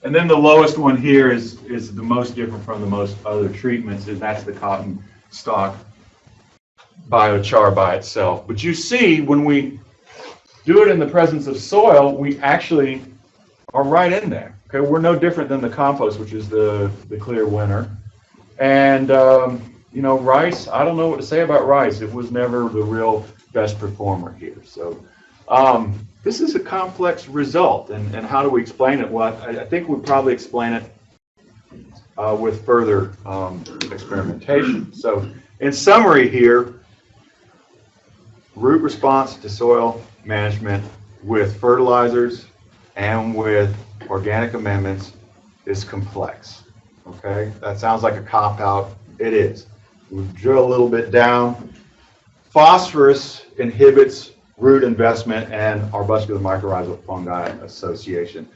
[SPEAKER 1] And then the lowest one here is the most different from the most other treatments, and that's the cotton stalk biochar by itself. But you see, when we do it in the presence of soil, we actually are right in there. Okay, we're no different than the compost, which is the clear winner. And you know, rice, I don't know what to say about rice. It was never the real best performer here. So this is a complex result, and how do we explain it? Well, I think we'll probably explain it with further experimentation. So in summary here, root response to soil management with fertilizers and with organic amendments is complex. Okay, that sounds like a cop-out. It is. We drill a little bit down. Phosphorus inhibits root investment and arbuscular mycorrhizal fungi association.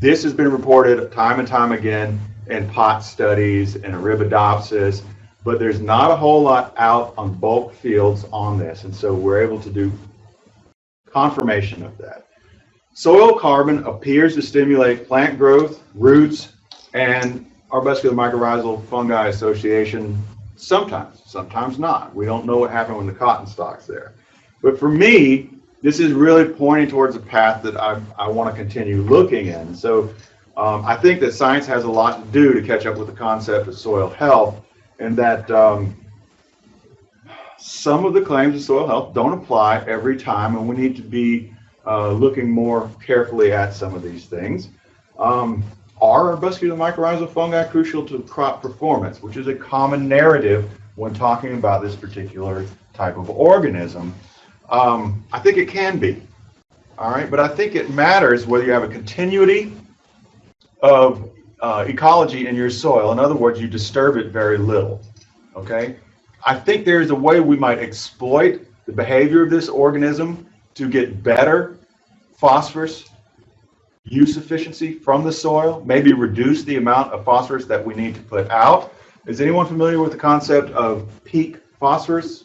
[SPEAKER 1] This has been reported time and time again in pot studies and Arabidopsis, but there's not a whole lot out on bulk fields on this, and so we're able to do confirmation of that. Soil carbon appears to stimulate plant growth, roots, and arbuscular mycorrhizal fungi association sometimes, sometimes not. We don't know what happened when the cotton stalk's there. But for me, this is really pointing towards a path that I want to continue looking in. So I think that science has a lot to do to catch up with the concept of soil health, and that some of the claims of soil health don't apply every time, and we need to be looking more carefully at some of these things. Are arbuscular mycorrhizal fungi crucial to crop performance, which is a common narrative when talking about this particular type of organism? I think it can be, all right, but I think it matters whether you have a continuity of ecology in your soil. In other words, you disturb it very little. Okay? I think there is a way we might exploit the behavior of this organism to get better phosphorus use efficiency from the soil, maybe reduce the amount of phosphorus that we need to put out. Is anyone familiar with the concept of peak phosphorus?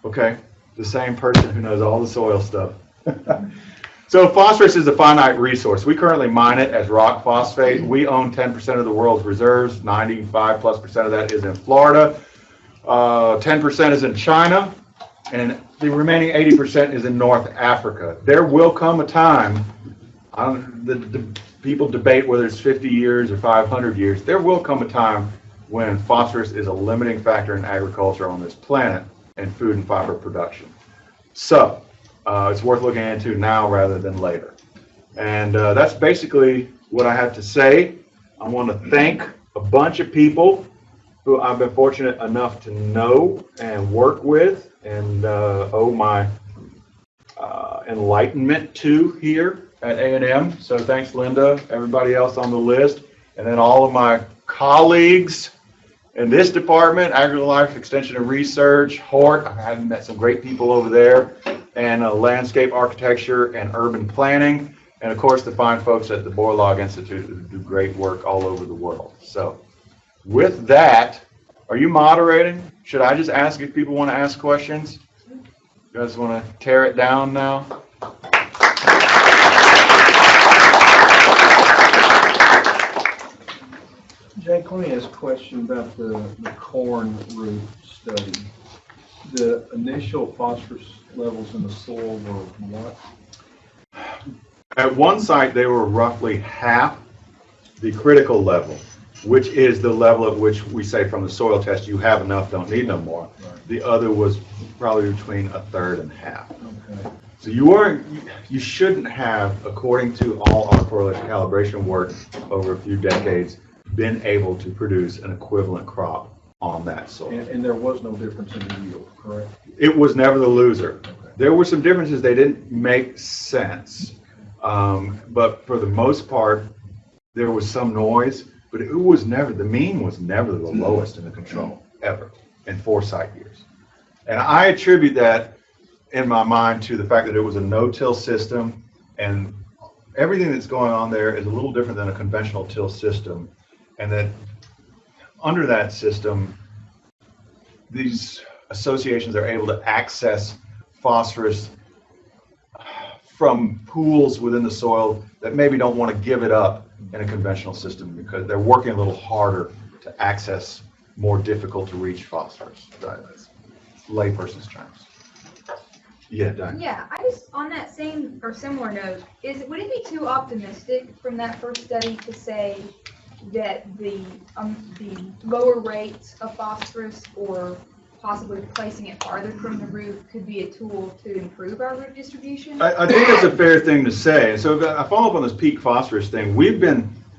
[SPEAKER 1] Okay, the same person who knows all the soil stuff. So phosphorus is a finite resource. We currently mine it as rock phosphate. We own 10% of the world's reserves. 95+% of that is in Florida. 10% is in China, and the remaining 80% is in North Africa. There will come a time, the people debate whether it's 50 years or 500 years, there will come a time when phosphorus is a limiting factor in agriculture on this planet and food and fiber production. So it's worth looking into now rather than later. And that's basically what I have to say. I want to thank a bunch of people who I've been fortunate enough to know and work with and owe my enlightenment to here at A&M. So thanks, Linda, everybody else on the list, and then all of my colleagues in this department, Agri-Life Extension and Research, Hort, I've met some great people over there, and landscape architecture and urban planning, and of course the fine folks at the Borlaug Institute who do great work all over the world. So with that, are you moderating? Should I just ask if people want to ask questions? You guys want to tear it down now?
[SPEAKER 2] Jake, let me ask a question about the corn root study. The initial phosphorus levels in the soil were what?
[SPEAKER 1] At one site, they were roughly half the critical level, which is the level at which we say from the soil test, you have enough, don't need no more. Right. The other was probably between a third and half. Okay. So you shouldn't have, according to all our correlation calibration work over a few decades, been able to produce an equivalent crop on that soil.
[SPEAKER 2] And there was no difference in the yield, correct?
[SPEAKER 1] It was never the loser. Okay. There were some differences, they didn't make sense. But for the most part, there was some noise, but it was never, the mean was never the lowest in the control, ever, in 4 site years. And I attribute that in my mind to the fact that it was a no-till system, and everything that's going on there is a little different than a conventional till system. And that under that system, these associations are able to access phosphorus from pools within the soil that maybe don't want to give it up in a conventional system because they're working a little harder to access more difficult to reach phosphorus. That's layperson's terms. Yeah, Diane.
[SPEAKER 4] Yeah, I just, on that same or similar note, would it be too optimistic from that first study to say that the lower rates of phosphorus or possibly placing it farther from the root could be a tool to improve our root distribution?
[SPEAKER 1] I think that's a fair thing to say. So I follow up on this peak phosphorus thing.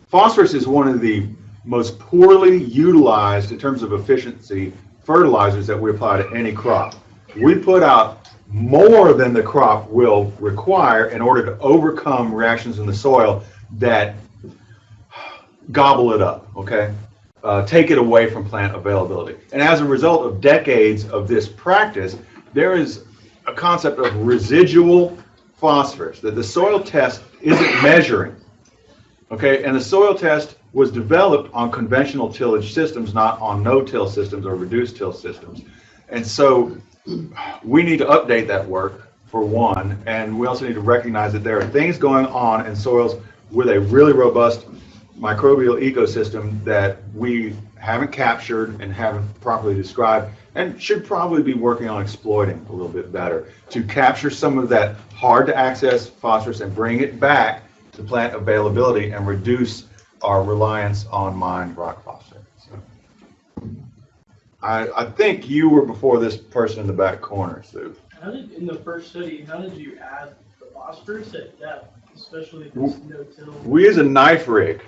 [SPEAKER 1] Phosphorus is one of the most poorly utilized in terms of efficiency fertilizers that we apply to any crop. We put out more than the crop will require in order to overcome reactions in the soil that gobble it up, okay? Take it away from plant availability. And as a result of decades of this practice, there is a concept of residual phosphorus that the soil test isn't measuring, okay? And the soil test was developed on conventional tillage systems, not on no-till systems or reduced till systems. And so we need to update that work, for one, and we also need to recognize that there are things going on in soils with a really robust microbial ecosystem that we haven't captured and haven't properly described and should probably be working on exploiting a little bit better to capture some of that hard to access phosphorus and bring it back to plant availability and reduce our reliance on mined rock phosphate. So, I think you were before this person in the back corner, Sue.
[SPEAKER 5] In the first study, how did you add the phosphorus at depth, especially this no-till?
[SPEAKER 1] We use a knife rig.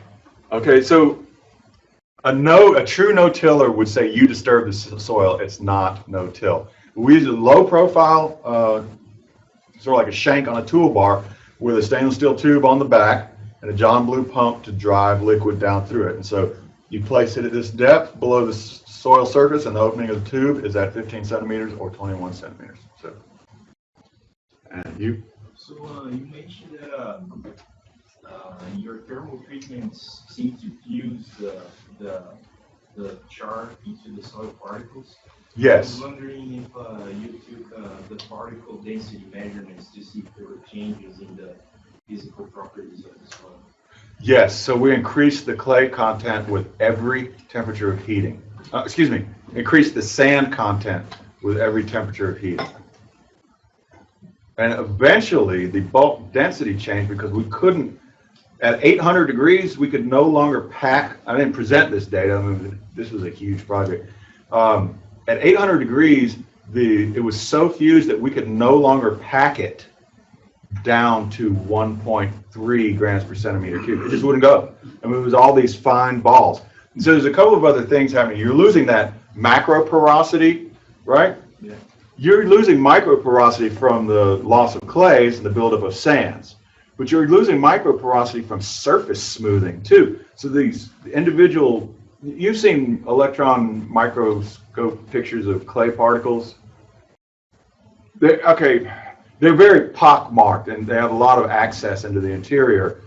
[SPEAKER 1] Okay, so a true no-tiller would say you disturb the soil, it's not no-till. We use a low-profile, sort of like a shank on a toolbar with a stainless steel tube on the back, and a John Blue pump to drive liquid down through it. And so you place it at this depth below the soil surface, and the opening of the tube is at 15 centimeters or 21 centimeters. So, and you?
[SPEAKER 6] So you mentioned that your thermal treatments seem to fuse the char into the soil particles.
[SPEAKER 1] Yes.
[SPEAKER 6] I was wondering if you took the particle density measurements to see if there were changes in the physical properties of the soil.
[SPEAKER 1] Yes, so we increase the clay content with every temperature of heating. Increase the sand content with every temperature of heating. And eventually the bulk density changed because we couldn't, at 800 degrees, we could no longer pack. I didn't present this data, I mean, this was a huge project. At 800 degrees, it was so fused that we could no longer pack it down to 1.3 grams per centimeter cube. It just wouldn't go. I mean, it was all these fine balls. And so there's a couple of other things happening. You're losing that macro porosity, right?
[SPEAKER 6] Yeah.
[SPEAKER 1] You're losing micro porosity from the loss of clays and the buildup of sands. But you're losing micro porosity from surface smoothing too. So these individual, you've seen electron microscope pictures of clay particles. They're very pockmarked and they have a lot of access into the interior.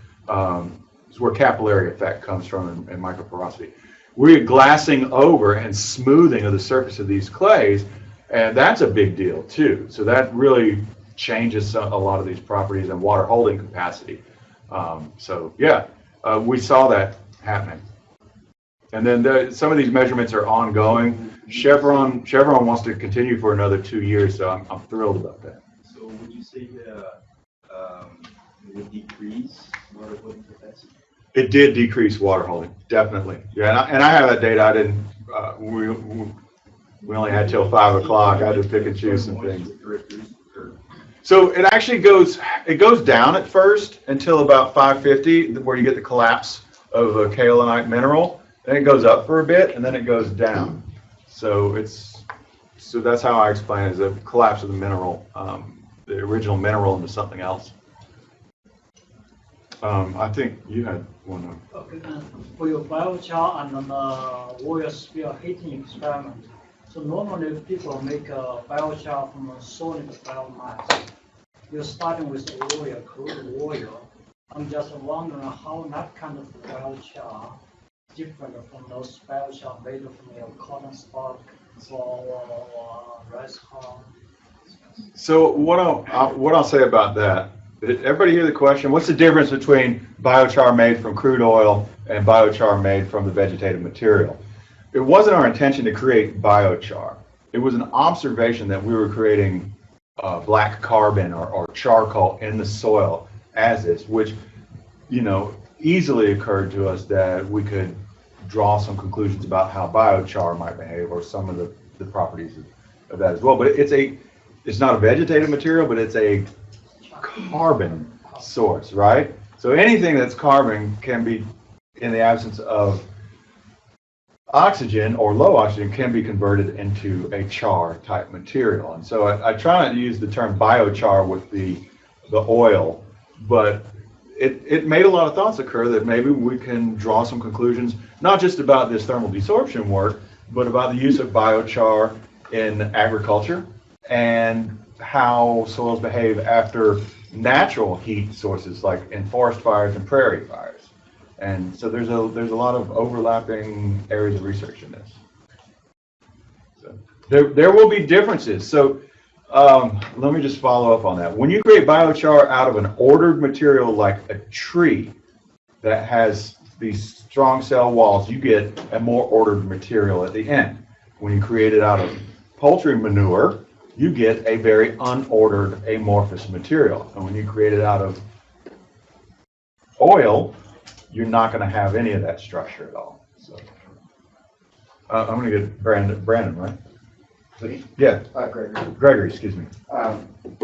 [SPEAKER 1] It's where capillary effect comes from in microporosity. We're glassing over and smoothing of the surface of these clays, and that's a big deal too. So that really changes a lot of these properties and water holding capacity. We saw that happening. And then some of these measurements are ongoing. Chevron wants to continue for another 2 years, so I'm thrilled about that.
[SPEAKER 6] So would you say that it would decrease water holding capacity?
[SPEAKER 1] It did decrease water holding, definitely. Yeah, and I have that data. I didn't. We only had till 5 o'clock. I had to pick and choose some things. So it actually goes down at first until about 550, where you get the collapse of a kaolinite mineral. Then it goes up for a bit, and then it goes down. So that's how I explain it: is a collapse of the mineral, the original mineral into something else. I think you had one.
[SPEAKER 7] Okay, for your biochar and oil spill heating experiment, so normally people make a biochar from a solid biomass. You're starting with oil, crude oil. I'm just wondering how that kind of biochar different from those biochar made from your cotton stalk or rice hull.
[SPEAKER 1] So what I'll say about that. Did everybody hear the question? What's the difference between biochar made from crude oil and biochar made from the vegetative material? It wasn't our intention to create biochar. It was an observation that we were creating black carbon or charcoal in the soil as is, which, easily occurred to us that we could draw some conclusions about how biochar might behave or some of the properties of that as well. But it's not a vegetative material, but it's a carbon source, right? So anything that's carbon can be, in the absence of oxygen or low oxygen, can be converted into a char type material. And so I try not to use the term biochar with the oil, but it made a lot of thoughts occur that maybe we can draw some conclusions, not just about this thermal desorption work, but about the use of biochar in agriculture and how soils behave after natural heat sources like in forest fires and prairie fires. And so there's a lot of overlapping areas of research in this. So there will be differences. So let me just follow up on that. When you create biochar out of an ordered material like a tree that has these strong cell walls, you get a more ordered material at the end. When you create it out of poultry manure, you get a very unordered amorphous material. And when you create it out of oil, you're not going to have any of that structure at all. So I'm going to get Brandon, right? Yeah. Gregory, excuse me.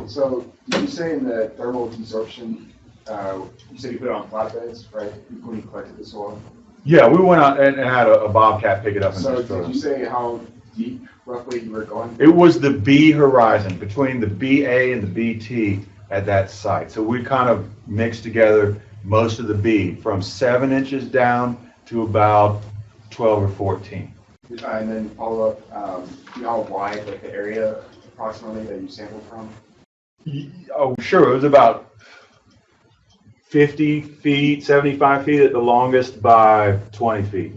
[SPEAKER 8] So you say in the thermal desorption, you said you put it on flatbeds, right? When you collected the soil.
[SPEAKER 1] Yeah, we went out and had a bobcat pick it up and
[SPEAKER 8] so
[SPEAKER 1] just
[SPEAKER 8] did you say how deep roughly you were going?
[SPEAKER 1] It was the B horizon, between the BA and the BT at that site. So we kind of mixed together most of the bead, from 7 inches down to about 12 or 14.
[SPEAKER 8] And then follow up, you know how wide, like the area approximately that you sampled from?
[SPEAKER 1] Oh, sure, it was about 50 feet, 75 feet at the longest by 20 feet.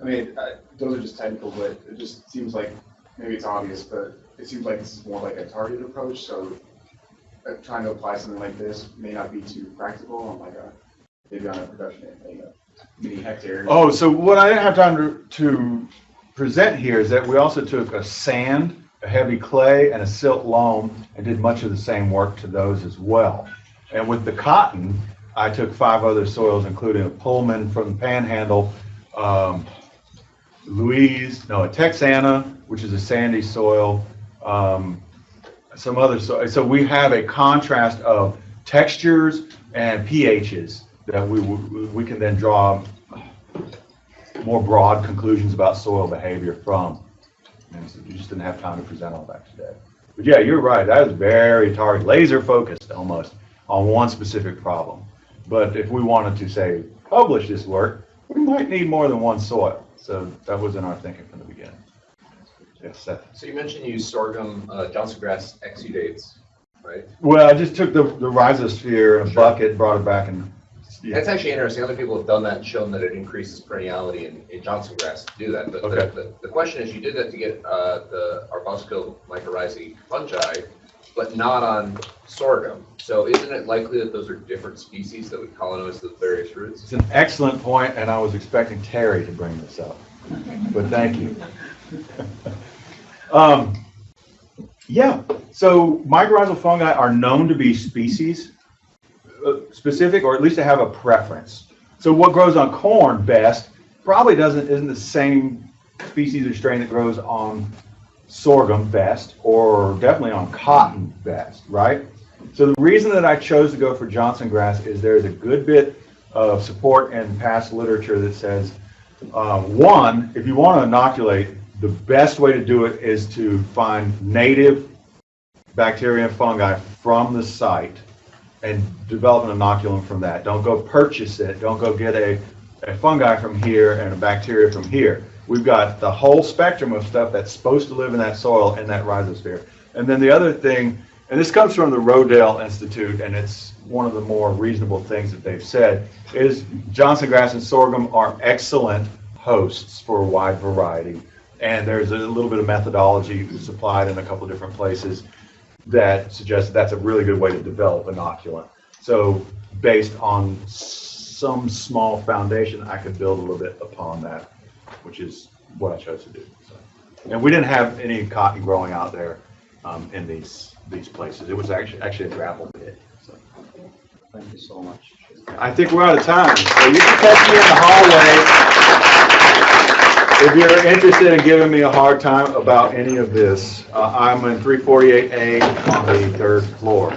[SPEAKER 8] I mean, those are just technical, but it just seems like, maybe it's obvious, but it seems like this is more like a targeted approach, so trying to apply something like this may not be too practical on like maybe on a production, many hectares.
[SPEAKER 1] Oh, so what I didn't have time to present here is that we also took a sand, a heavy clay, and a silt loam and did much of the same work to those as well. And with the cotton, I took 5 other soils, including a Pullman from the Panhandle, a Texana, which is a sandy soil, some other soil. So we have a contrast of textures and pHs that we can then draw more broad conclusions about soil behavior from. And so you just didn't have time to present all that today. But yeah, you're right. That was very targeted, laser focused almost on one specific problem. But if we wanted to, say, publish this work, we might need more than one soil. So that was in our thinking from the beginning. Yes, Seth.
[SPEAKER 9] So you mentioned you use sorghum, Johnson grass exudates, right?
[SPEAKER 1] Well, I just took the rhizosphere in a bucket, brought it back, and yeah.
[SPEAKER 9] That's actually interesting. Other people have done that and shown that it increases perenniality in Johnson grass to do that. But
[SPEAKER 1] Okay.
[SPEAKER 9] the question is, you did that to get the arbusco mycorrhizae fungi, but not on sorghum. So isn't it likely that those are different species that would colonize the various roots?
[SPEAKER 1] It's an excellent point, and I was expecting Terry to bring this up. But thank you. Yeah, so mycorrhizal fungi are known to be species specific, or at least to have a preference. So what grows on corn best probably isn't the same species or strain that grows on sorghum best, or definitely on cotton best, right? So the reason that I chose to go for Johnson grass is there's a good bit of support in past literature that says, one, if you want to inoculate, the best way to do it is to find native bacteria and fungi from the site and develop an inoculum from that. Don't go purchase it. Don't go get a fungi from here and a bacteria from here. We've got the whole spectrum of stuff that's supposed to live in that soil in that rhizosphere. And then the other thing, and this comes from the Notill Institute, and it's one of the more reasonable things that they've said, is Johnson grass and sorghum are excellent hosts for a wide variety. And there's a little bit of methodology supplied in a couple of different places that suggests that's a really good way to develop inoculant. So based on some small foundation, I could build a little bit upon that, which is what I chose to do. So, and we didn't have any cotton growing out there in these places. It was actually a gravel pit. So.
[SPEAKER 3] Thank you so much.
[SPEAKER 1] I think we're out of time. So you can catch me in the hallway. If you're interested in giving me a hard time about any of this, I'm in 348A on the 3rd floor.